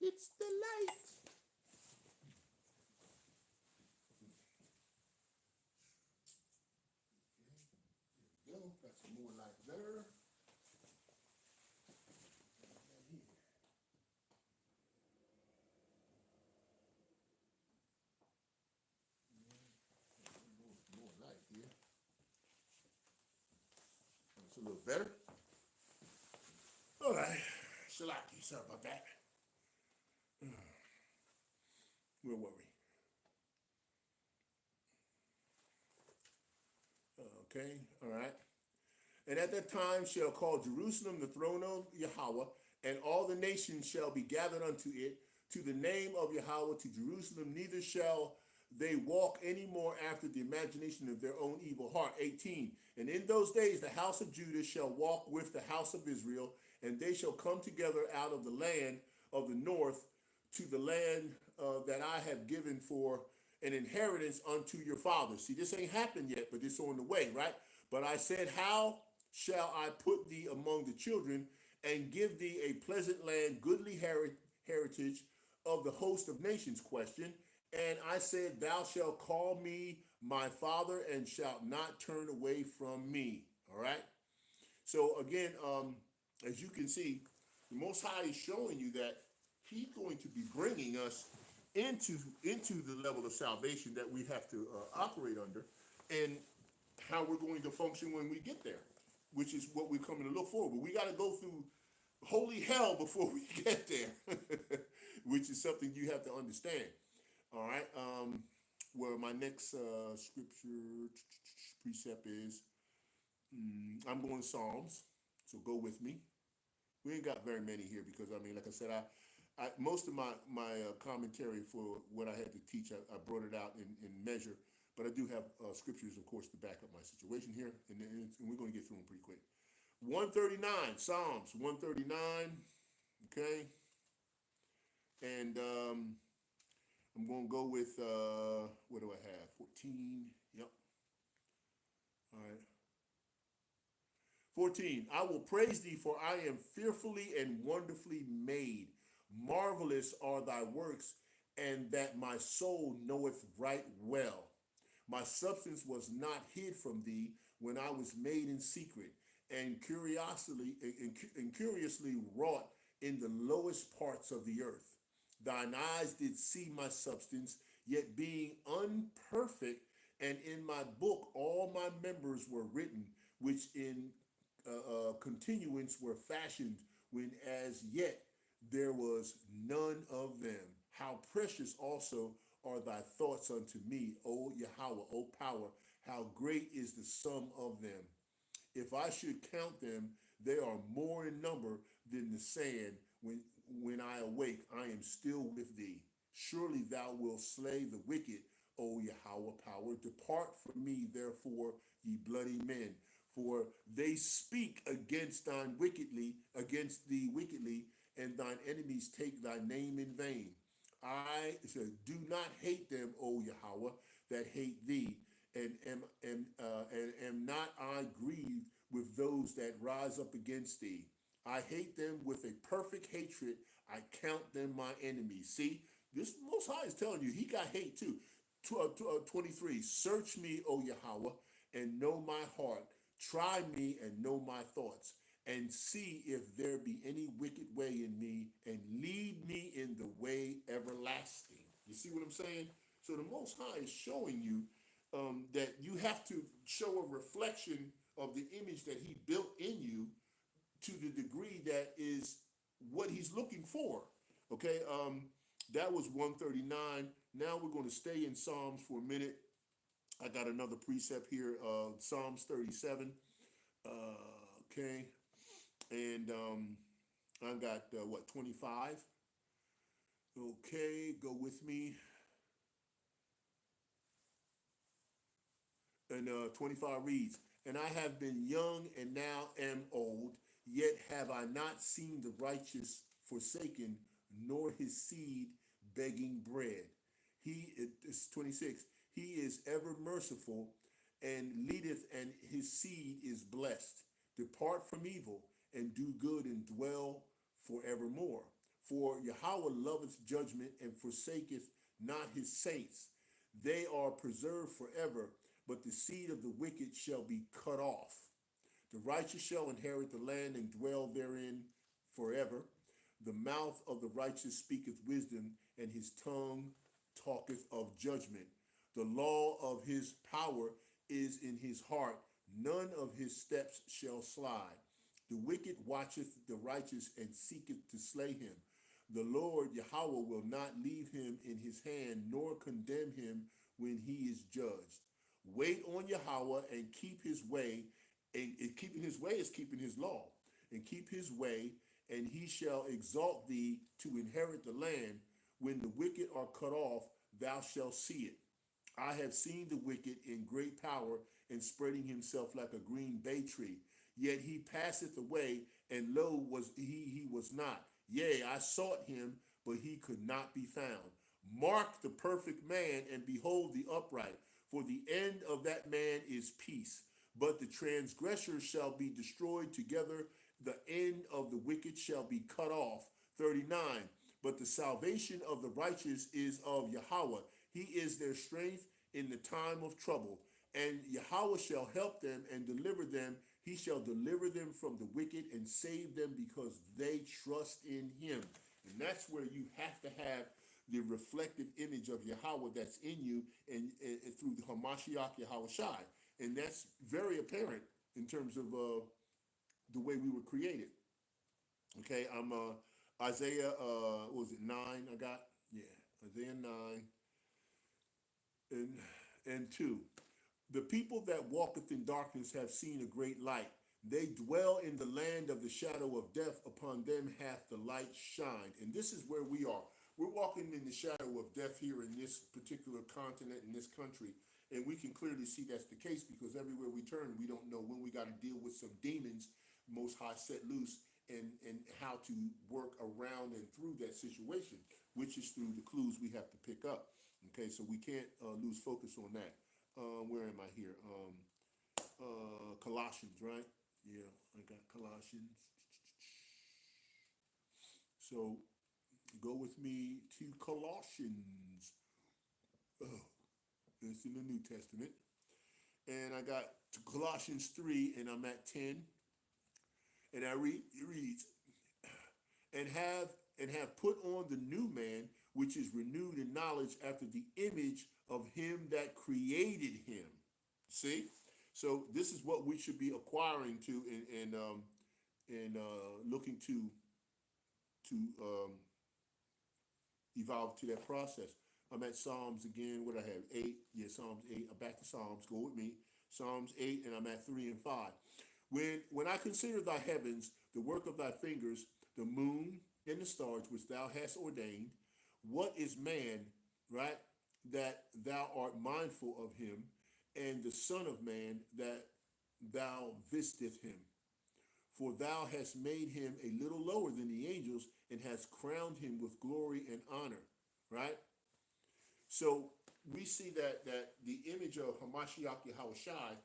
It's the light. There we go. Got some more light there. More light here. It's a little better. All right. Shalaki. Sorry about that. Where were we? Okay, all right. And at that time shall call Jerusalem the throne of Yahawah, and all the nations shall be gathered unto it, to the name of Yahawah, to Jerusalem. Neither shall they walk any more after the imagination of their own evil heart. 18. And in those days the house of Judah shall walk with the house of Israel, and they shall come together out of the land of the north to the land that I have given for an inheritance unto your fathers. See, this ain't happened yet, but it's on the way, right? But I said, how shall I put thee among the children and give thee a pleasant land, goodly heritage of the host of nations? Question. And I said, thou shalt call me my father and shalt not turn away from me. All right. So again, as you can see, the Most High is showing you that he's going to be bringing us into the level of salvation that we have to operate under, and how we're going to function when we get there, which is what we're coming to look for. But we got to go through holy hell before we get there, which is something you have to understand. All right. Where my next scripture precept is, I'm going to Psalms, so go with me. We ain't got very many here because, I mean, like I said, most of my commentary for what I had to teach, I brought it out in measure, but I do have scriptures, of course, to back up my situation here, and we're going to get through them pretty quick. 139, Psalms 139, okay, and I'm going to go with, what do I have, 14, yep, all right. 14, I will praise thee, for I am fearfully and wonderfully made. Marvelous are thy works, and that my soul knoweth right well. My substance was not hid from thee when I was made in secret, and curiously wrought in the lowest parts of the earth. Thine eyes did see my substance, yet being unperfect, and in my book all my members were written, which in continuance were fashioned, when as yet there was none of them. How precious also are thy thoughts unto me, O Yahweh, O power, how great is the sum of them. If I should count them, they are more in number than the sand. When I awake, I am still with thee. Surely thou wilt slay the wicked, O Yahweh power. Depart from me, therefore, ye bloody men. For they speak against thee wickedly, and thine enemies take thy name in vain. I said, do not hate them, O Yahweh, that hate thee, and am not I grieved with those that rise up against thee. I hate them with a perfect hatred. I count them my enemies. See, this Most High is telling you he got hate too. 23, search me, O Yahweh, and know my heart. Try me and know my thoughts, and see if there be any wicked way in me, and lead me in the way everlasting. You see what I'm saying? So the Most High is showing you that you have to show a reflection of the image that he built in you to the degree that is what he's looking for. Okay, that was 139. Now we're going to stay in Psalms for a minute. I got another precept here, Psalms 37. Okay, and I got 25. Okay, go with me. And 25 reads, and I have been young and now am old, yet have I not seen the righteous forsaken, nor his seed begging bread. It's 26, he is ever merciful and leadeth, and his seed is blessed. Depart from evil and do good and dwell forevermore. For Yahweh loveth judgment and forsaketh not his saints. They are preserved forever, but the seed of the wicked shall be cut off. The righteous shall inherit the land and dwell therein forever. The mouth of the righteous speaketh wisdom, and his tongue talketh of judgment. The law of his power is in his heart. None of his steps shall slide. The wicked watcheth the righteous and seeketh to slay him. The Lord Yahweh will not leave him in his hand, nor condemn him when he is judged. Wait on Yahweh and keep his way. And keeping his way is keeping his law. And keep his way, and he shall exalt thee to inherit the land. When the wicked are cut off, thou shalt see it. I have seen the wicked in great power, and spreading himself like a green bay tree. Yet he passeth away, and lo, he was not. Yea, I sought him, but he could not be found. Mark the perfect man, and behold the upright, for the end of that man is peace. But the transgressors shall be destroyed together. The end of the wicked shall be cut off. 39. But the salvation of the righteous is of Yahweh. He is their strength in the time of trouble. And Yahweh shall help them and deliver them. He shall deliver them from the wicked and save them, because they trust in him. And that's where you have to have the reflective image of Yahweh that's in you, and through the Hamashiach Yahawashi. And that's very apparent in terms of the way we were created. Okay, I'm Isaiah, what was it, 9 I got? Yeah, Isaiah 9 and 2. The people that walketh in darkness have seen a great light. They dwell in the land of the shadow of death. Upon them hath the light shined. And this is where we are. We're walking in the shadow of death here in this particular continent, in this country. And we can clearly see that's the case, because everywhere we turn, we don't know when we got to deal with some demons Most High set loose, and how to work around and through that situation, which is through the clues we have to pick up. Okay, so we can't lose focus on that. Where am I here? Colossians, right? Yeah, I got Colossians. So go with me to Colossians. Oh, it's in the New Testament. And I got Colossians 3, and I'm at 10. And it reads, and have put on the new man, which is renewed in knowledge after the image of him that created him. See, so this is what we should be acquiring to and looking to evolve to that process. I'm at Psalms again. What I have 8, yeah, Psalms 8. I'm back to Psalms. Go with me. Psalms 8, and I'm at 3 and 5. When I consider thy heavens, the work of thy fingers, the moon and the stars which thou hast ordained, what is man, right, that thou art mindful of him, and the Son of Man that thou visiteth him? For thou hast made him a little lower than the angels, and hast crowned him with glory and honor, right? So we see that the image of Hamashiach Yahawashi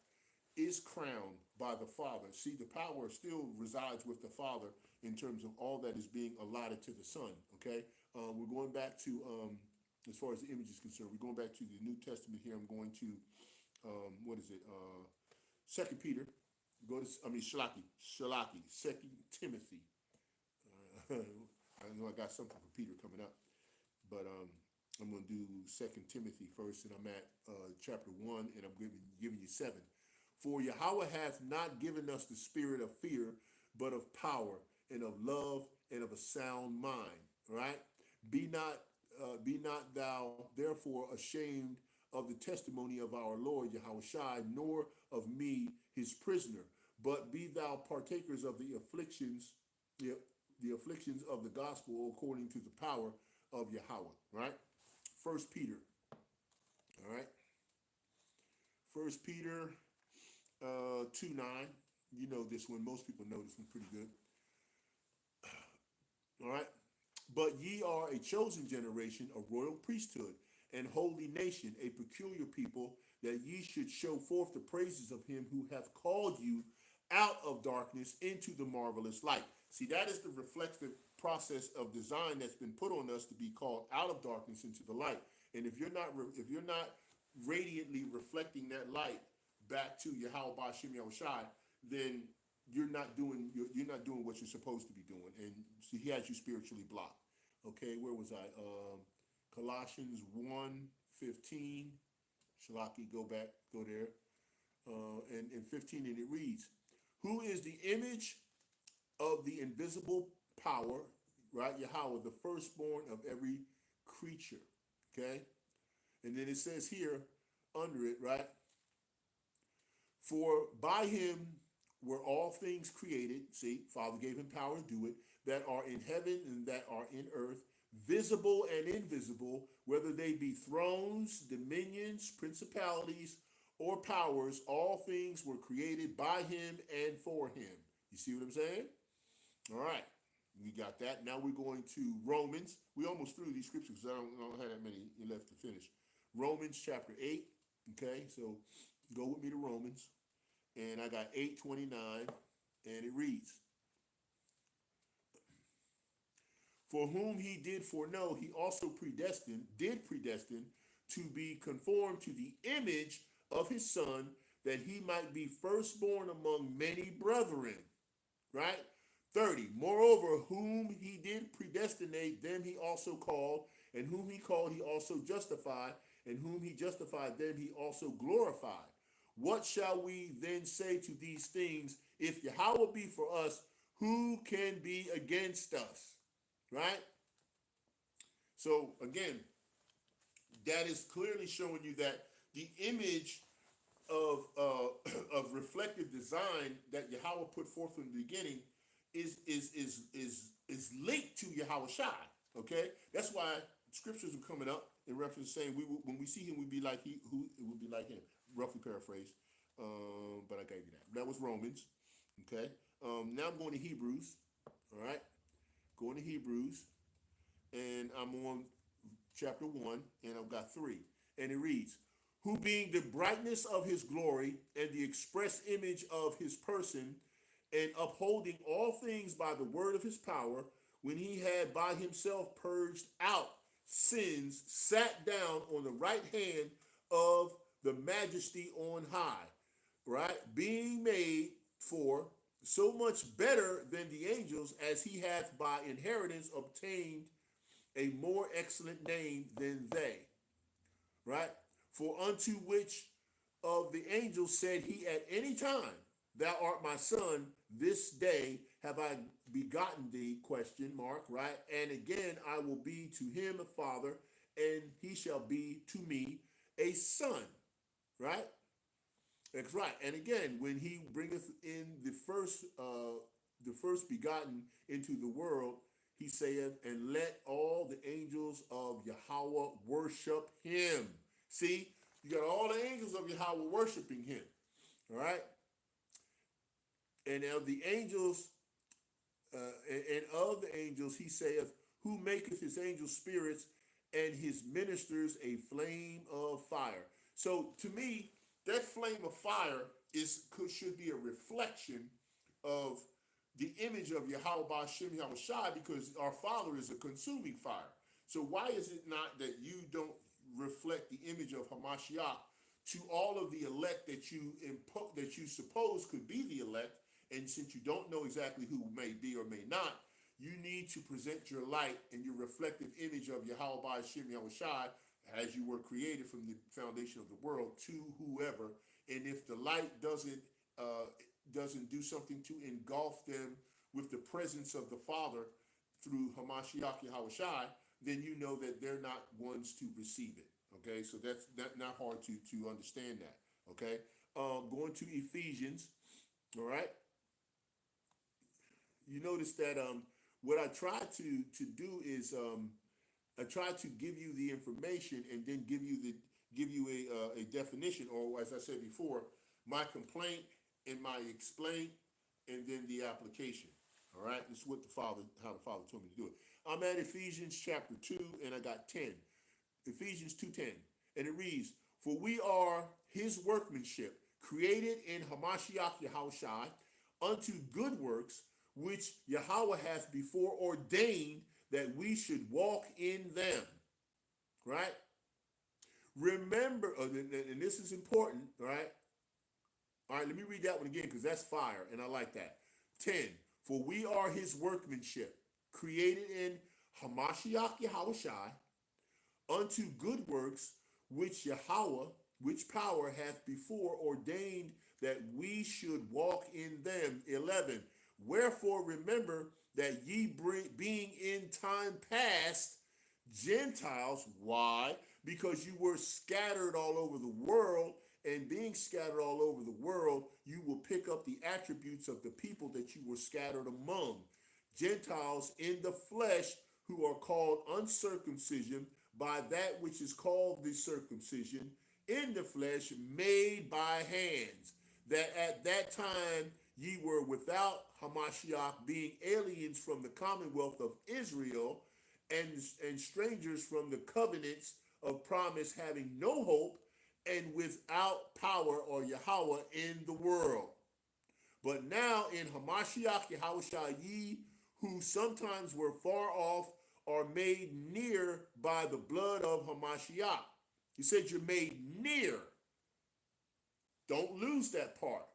is crowned by the Father. See, the power still resides with the Father in terms of all that is being allotted to the Son. Okay, we're going back to as far as the image is concerned. We're going back to the New Testament here. I'm going to what is it? Second Peter. Go to Shalaki. Second Timothy. I know I got something for Peter coming up, but I'm going to do Second Timothy first, and I'm at chapter 1, and I'm giving you 7. For Yahweh hath not given us the spirit of fear, but of power and of love and of a sound mind. Right? Be not thou therefore ashamed of the testimony of our Lord Yahawashi, nor of me his prisoner, but be thou partakers of the afflictions, the afflictions of the gospel according to the power of Yahweh. Right? First Peter. All right. First Peter 2:9. You know this one. Most people know this one pretty good. All right. But ye are a chosen generation, a royal priesthood, and holy nation, a peculiar people, that ye should show forth the praises of him who hath called you out of darkness into the marvelous light. See, that is the reflective process of design that's been put on us to be called out of darkness into the light. And if you're not radiantly reflecting that light back to Yahweh Bahasham Yahawashi, then you're not doing what you're supposed to be doing, and so he has you spiritually blocked. Okay, where was I? Colossians 1:15. Shalaki, go there, and 15, and it reads, "Who is the image of the invisible power, right? Yahweh, the firstborn of every creature." Okay, and then it says here under it, right? For by him were all things created. See, Father gave him power to do it, that are in heaven and that are in earth, visible and invisible, whether they be thrones, dominions, principalities, or powers. All things were created by him and for him. You see what I'm saying? All right. We got that. Now we're going to Romans. We almost through these scriptures because I don't have that many left to finish. Romans chapter 8. Okay, so go with me to Romans. And I got 8:29, and it reads, "For whom he did foreknow, he also predestined to be conformed to the image of his Son, that he might be firstborn among many brethren." Right? 30, "Moreover, whom he did predestinate, them he also called, and whom he called, he also justified, and whom he justified, them he also glorified. What shall we then say to these things? If Yahweh be for us, who can be against us?" Right? So again, that is clearly showing you that the image of of reflective design that Yahweh put forth from the beginning is linked to Yahawashi. Okay, that's why scriptures are coming up in reference saying when we see him, we be like he who it would be like him. Roughly paraphrased, but I gave you that. That was Romans. Okay, now I'm going to Hebrews. All right, going to Hebrews, and I'm on chapter 1, and I've got 3, and it reads, "Who being the brightness of his glory and the express image of his person, and upholding all things by the word of his power, when he had by himself purged out sins, sat down on the right hand of the majesty on high," right? Being made for, so much better than the angels, as he hath by inheritance obtained a more excellent name than they. Right? For unto which of the angels said he at any time, thou art my son, this day have I begotten thee, question mark, right? And again, I will be to him a father, and he shall be to me a son, right? That's right. And again, when he bringeth in the first begotten into the world, he saith, and let all the angels of Yahweh worship him. See, you got all the angels of Yahweh worshiping him. All right. And of the angels, and of the angels, he saith, who maketh his angels spirits and his ministers a flame of fire. So to me, that flame of fire should be a reflection of the image of Yahweh Bahasham Yahawashi, because our Father is a consuming fire. So why is it not that you don't reflect the image of Hamashiach to all of the elect that you suppose could be the elect? And since you don't know exactly who may be or may not, you need to present your light and your reflective image of Yahweh Bahasham Yahawashi, as you were created from the foundation of the world, to whoever. And if the light doesn't do something to engulf them with the presence of the Father through Hamashiach Yahawashi, then you know that they're not ones to receive it. Okay, so that's not hard to understand that. Okay, going to Ephesians. All right, you notice that what I try to do is I try to give you the information and then give you a definition, or as I said before, my complaint and my explaint, and then the application. All right, this is how the Father told me to do it. I'm at Ephesians chapter 2, and I got 10. Ephesians 2:10, and it reads, "For we are His workmanship, created in Hamashiach Yahawashi, unto good works, which Yahweh hath before ordained that we should walk in them." Right? Remember, and this is important, right? All right, let me read that one again, because that's fire, and I like that. 10, "For we are his workmanship, created in Hamashiach Yahawashi, unto good works, which Yahweh, which power hath before ordained that we should walk in them." 11, "Wherefore remember that ye being in time past Gentiles." Why? Because you were scattered all over the world, and being scattered all over the world, you will pick up the attributes of the people that you were scattered among. Gentiles in the flesh, who are called uncircumcision by that which is called the circumcision in the flesh, made by hands, that at that time ye were without Hamashiach, being aliens from the commonwealth of Israel, and strangers from the covenants of promise, having no hope, and without power or Yahweh in the world. But now in Hamashiach Yahawashi, ye who sometimes were far off are made near by the blood of Hamashiach. He said you're made near. Don't lose that part.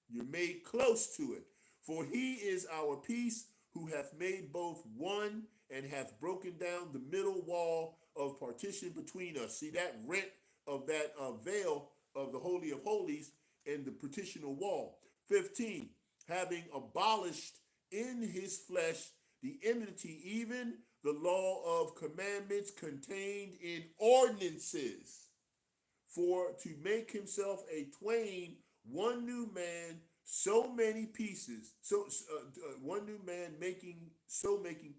You're made close to it. For he is our peace, who hath made both one, and hath broken down the middle wall of partition between us. See that rent of that veil of the Holy of Holies and the partitional wall. 15, "Having abolished in his flesh the enmity, even the law of commandments contained in ordinances, for to make himself a twain one new man, so many pieces." One new man making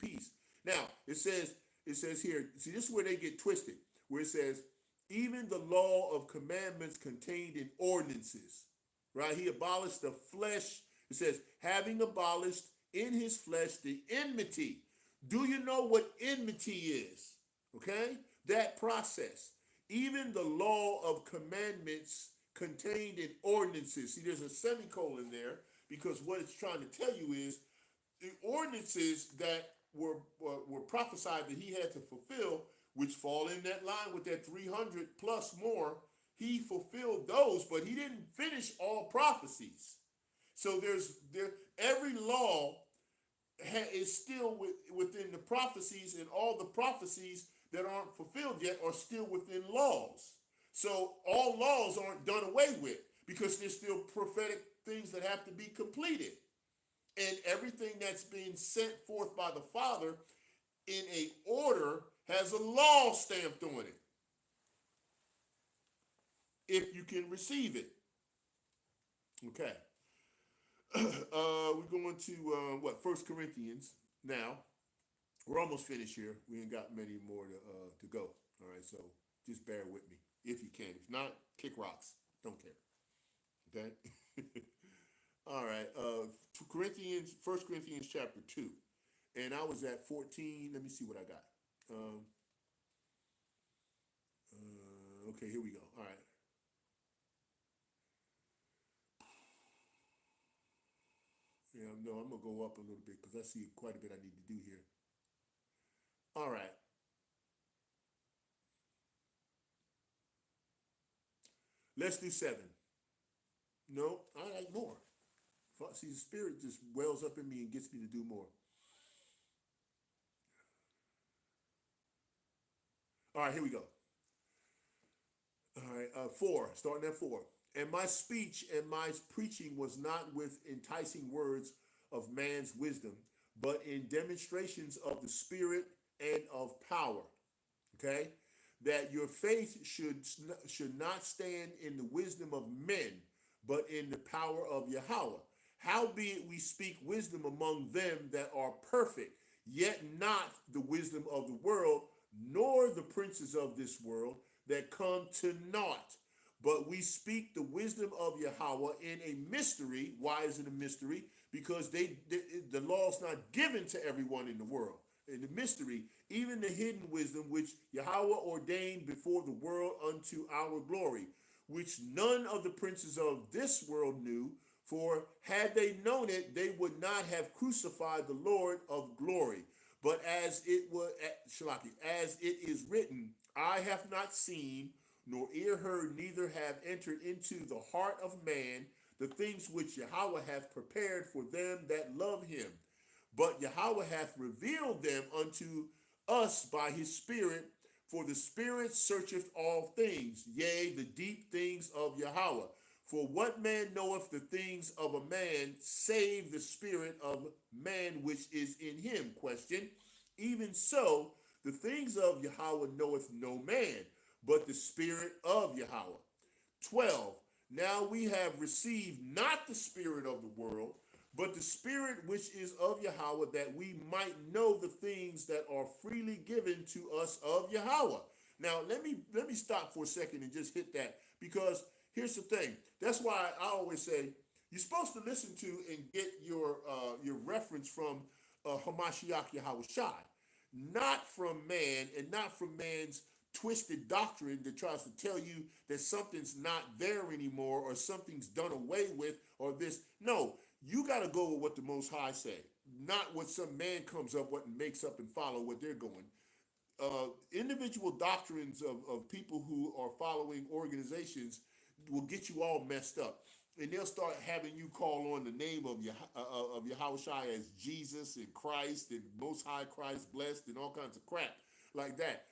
peace. Now it says here, see, this is where they get twisted, where it says, even the law of commandments contained in ordinances, right? He abolished the flesh. It says, having abolished in his flesh the enmity. Do you know what enmity is? Okay, that process. Even the law of commandments contained in ordinances. See, there's a semicolon there, because what it's trying to tell you is the ordinances that were prophesied that he had to fulfill, which fall in that line with that 300 plus more. He fulfilled those, but he didn't finish all prophecies. So every law is still within the prophecies, and all the prophecies that aren't fulfilled yet are still within laws. So all laws aren't done away with because there's still prophetic things that have to be completed. And everything that's being sent forth by the Father in a order has a law stamped on it if you can receive it. Okay. We're going to First Corinthians now. We're almost finished here. We ain't got many more to go. All right, so just bear with me if you can. If not, kick rocks. Don't care. Okay. All right. First Corinthians chapter 2. And I was at 14. Let me see what I got. Okay, here we go. All right. Yeah, no, I'm gonna go up a little bit because I see quite a bit I need to do here. All right. Let's do 7. No, I like more. See, the Spirit just wells up in me and gets me to do more. All right, here we go. All right, 4, starting at 4. And my speech and my preaching was not with enticing words of man's wisdom, but in demonstrations of the Spirit and of power. Okay? That your faith should not stand in the wisdom of men, but in the power of Yahawashi. Howbeit we speak wisdom among them that are perfect, yet not the wisdom of the world, nor the princes of this world that come to naught. But we speak the wisdom of Yahawashi in a mystery. Why is it a mystery? Because the law is not given to everyone in the world. In the mystery, even the hidden wisdom which Yahawashi ordained before the world unto our glory, which none of the princes of this world knew. For had they known it, they would not have crucified the Lord of glory. But as it is written, I have not seen, nor ear heard, neither have entered into the heart of man the things which Yahawashi hath prepared for them that love him. But Yahawashi hath revealed them unto us by his Spirit, for the Spirit searcheth all things, yea, the deep things of Yahawashi. For what man knoweth the things of a man, save the spirit of man which is in him? Question. Even so, the things of Yahawashi knoweth no man, but the Spirit of Yahawashi. 12. Now we have received not the spirit of the world, but the Spirit which is of Yahawashi, that we might know the things that are freely given to us of Yahawashi. Now let me stop for a second and just hit that, because here's the thing. That's why I always say you're supposed to listen to and get your reference from Hamashiach Yahawashi, not from man and not from man's twisted doctrine that tries to tell you that something's not there anymore or something's done away with or this. No, you got to go with what the Most High say, not what some man comes up with and makes up and follow what they're going. Individual doctrines of people who are following organizations will get you all messed up, and they'll start having you call on the name of Yahawashi as Jesus and Christ and Most High Christ blessed and all kinds of crap like that.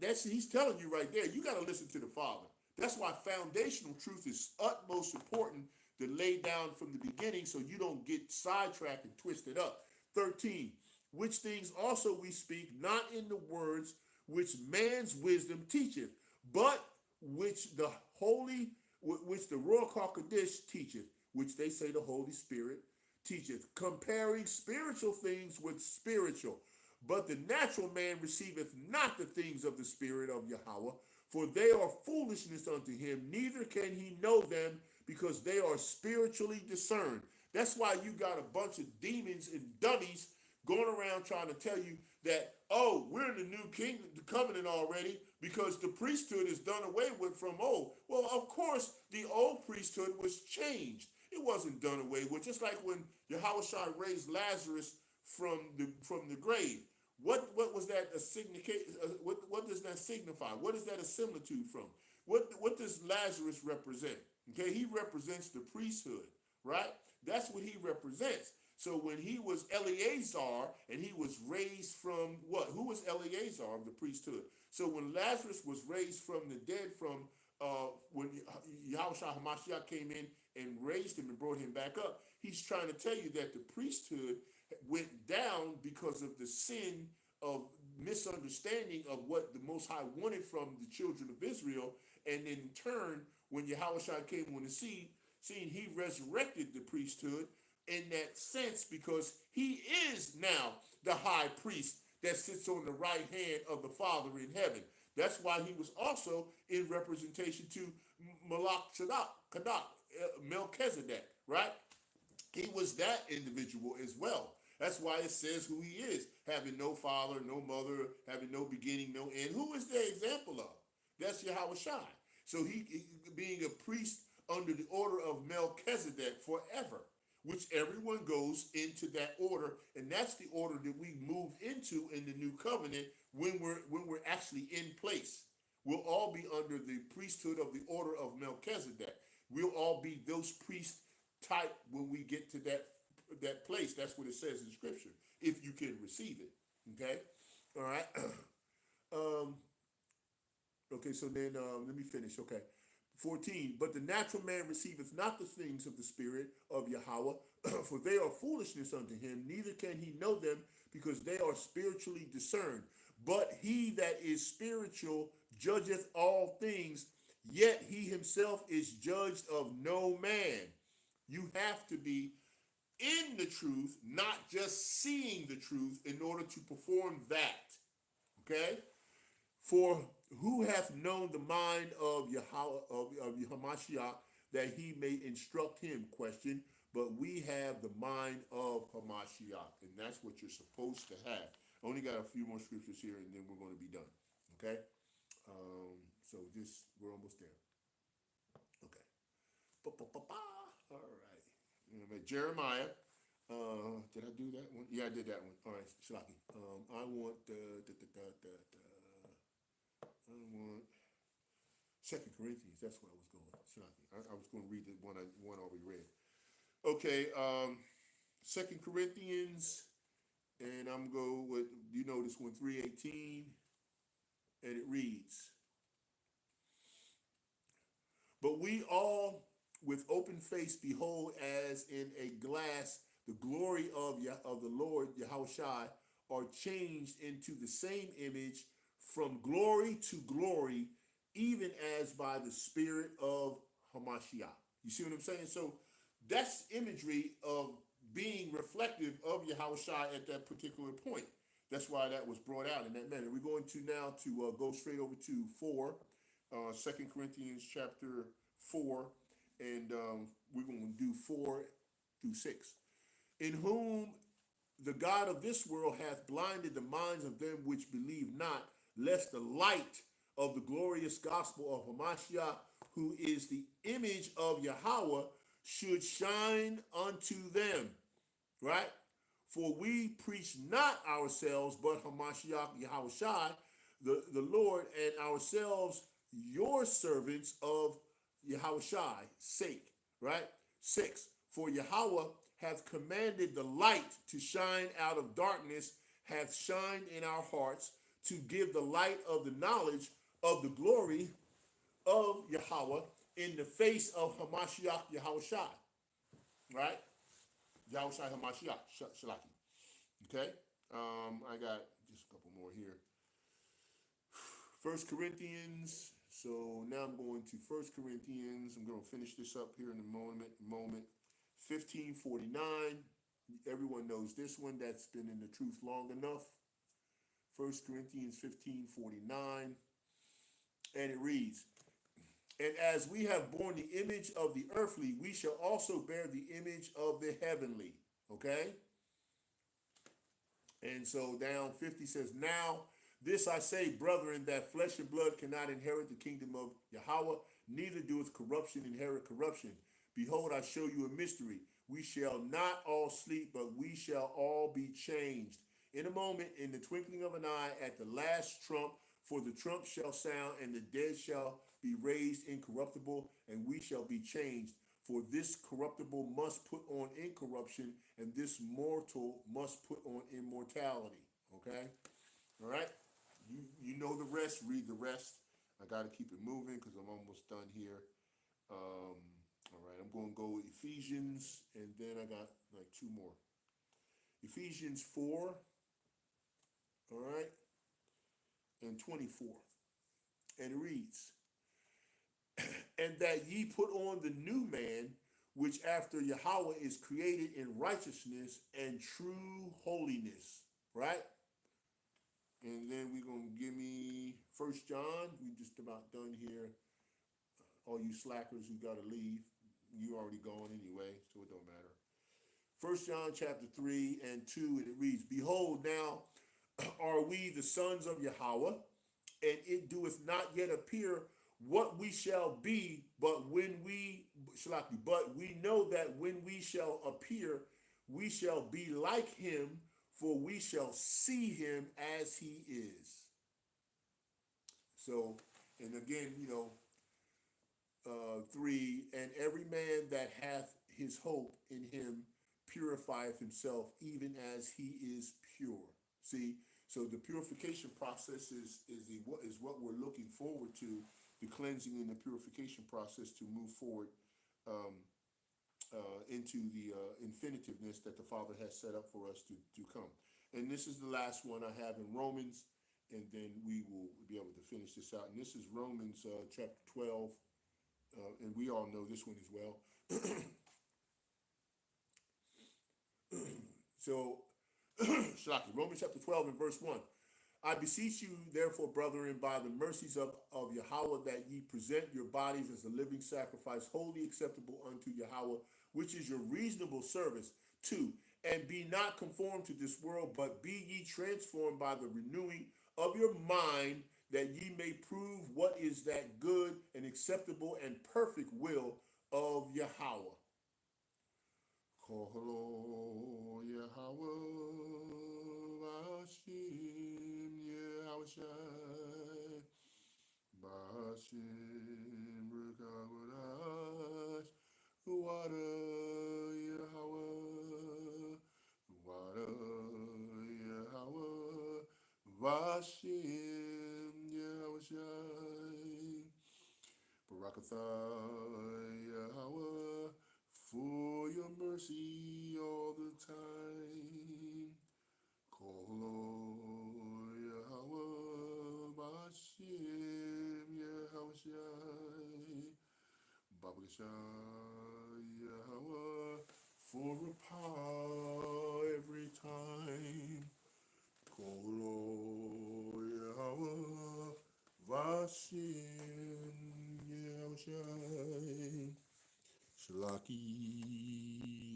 That's he's telling you right there. You got to listen to the Father. That's why foundational truth is utmost important to lay down from the beginning, so you don't get sidetracked and twisted up. 13. Which things also we speak, not in the words which man's wisdom teacheth, but which the Ruach HaKodesh teacheth, which they say the Holy Spirit teacheth, comparing spiritual things with spiritual. But the natural man receiveth not the things of the Spirit of Yahawashi, for they are foolishness unto him, neither can he know them, because they are spiritually discerned. That's why you got a bunch of demons and dummies going around trying to tell you that, oh, we're in the new kingdom, the covenant already, because the priesthood is done away with from old. Well, of course, the old priesthood was changed. It wasn't done away with. Just like when Yahawashi raised Lazarus from the grave. What was that a significate? What does that signify? What is that a similitude from? What does Lazarus represent? Okay, he represents the priesthood, right? That's what he represents. So when he was Eleazar and he was raised from what? Who was Eleazar of the priesthood? So when Lazarus was raised from the dead from when Yahawashi Hamashiach came in and raised him and brought him back up, he's trying to tell you that the priesthood went down because of the sin of misunderstanding of what the Most High wanted from the children of Israel. And in turn, when Yahawashi came on the scene, he resurrected the priesthood in that sense because he is now the high priest that sits on the right hand of the Father in heaven. That's why he was also in representation to Malach Kadak, Melchizedek, right? He was that individual as well. That's why it says who he is, having no father, no mother, having no beginning, no end. Who is the example of? That's Yahawashi. So he being a priest under the order of Melchizedek forever, which everyone goes into that order, and that's the order that we move into in the new covenant when we're actually in place. We'll all be under the priesthood of the order of Melchizedek. We'll all be those priest type when we get to that place. That's what it says in Scripture, if you can receive it. Okay, all right. Okay, so then let me finish. Okay, 14. But the natural man receiveth not the things of the Spirit of Yahweh, for they are foolishness unto him. Neither can he know them, because they are spiritually discerned. But he that is spiritual judgeth all things, yet he himself is judged of no man. You have to be in the truth, not just seeing the truth in order to perform that. Okay? For who hath known the mind of Yahamashiach that he may instruct him? Question. But we have the mind of Hamashiach, and that's what you're supposed to have. I only got a few more scriptures here, and then we're going to be done. Okay? So we're almost there. Okay. All right. Jeremiah. Did I do that one? Yeah, I did that one. All right, Shalaki. I want I want 2 Corinthians. That's where I was going. Shalaki. I was going to read the one I already read. Okay. 2 Corinthians, and I'm going with this one 3:18, and it reads. But we all with open face behold as in a glass the glory of the Lord Yahawashi are changed into the same image from glory to glory, even as by the Spirit of Hamashiach. You see what I'm saying? So that's imagery of being reflective of Yahawashi at that particular point. That's why that was brought out in that manner. We're going to now go straight over to 2 Corinthians chapter 4, and we're going to do 4 through 6. In whom the God of this world hath blinded the minds of them which believe not, lest the light of the glorious gospel of Hamashiach, who is the image of Yahweh, should shine unto them. Right? For we preach not ourselves, but Hamashiach Yahawashi, the Lord, and ourselves your servants of Yahawashi's sake. Right? 6. For Yahweh hath commanded the light to shine out of darkness, hath shined in our hearts, to give the light of the knowledge of the glory of Yahweh in the face of Hamashiach Yahawashi. Right? Yahawashi Hamashiach, Shalaki. Okay? I got just a couple more here. 1 Corinthians. So now I'm going to 1 Corinthians. I'm going to finish this up here in a moment. 1549. Everyone knows this one. That's been in the truth long enough. 1 Corinthians 15:49. And it reads, and as we have borne the image of the earthly, we shall also bear the image of the heavenly. Okay? And so down 50 says, now this I say, brethren, that flesh and blood cannot inherit the kingdom of Yahweh, neither doeth corruption inherit corruption. Behold, I show you a mystery. We shall not all sleep, but we shall all be changed. In a moment, in the twinkling of an eye, at the last trump, for the trump shall sound, and the dead shall be raised incorruptible, and we shall be changed. For this corruptible must put on incorruption, and this mortal must put on immortality. Okay? All right? You know the rest, read the rest. I got to keep it moving because I'm almost done here. All right, I'm going to go with Ephesians, and then I got like two more. Ephesians 4, all right, and 24. And it reads, and that ye put on the new man, which after Yahweh is created in righteousness and true holiness. Right? And then we're going to give me First John. We just about done here. All you slackers who got to leave, you already gone anyway, so it don't matter. First John chapter 3 and 2, and it reads, behold, now are we the sons of Yahweh, and it doeth not yet appear what we shall be, but we know that when we shall appear, we shall be like him, for we shall see him as he is. So, and again, 3, and every man that hath his hope in him purifieth himself, even as he is pure. See, so the purification process is what we're looking forward to, the cleansing and the purification process to move forward into the infinitiveness that the Father has set up for us to come. And this is the last one I have in Romans, and then we will be able to finish this out. And this is Romans chapter 12, and we all know this one as well. So, Romans chapter 12 and verse 1. I beseech you, therefore, brethren, by the mercies of Yahweh, that ye present your bodies as a living sacrifice, wholly acceptable unto Yahweh, which is your reasonable service. 2, and be not conformed to this world, but be ye transformed by the renewing of your mind, that ye may prove what is that good and acceptable and perfect will of Yahweh. Kohlo Yahawashi, Yahawashi, Bahasham, Rukawadash, Wada Yahawah, Wada Yahawah, Vashim, Yahawashi, Barakatha Yahawah, for your mercy all the time. Kolo Yahawah, Bashim Yahawashi, Babakasha Yahawah, for reply every time. Kolo Yahawah, Bashim Yahawashi. Shalaki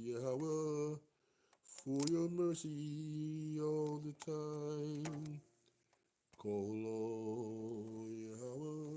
Yahweh, for your mercy all the time. Kolo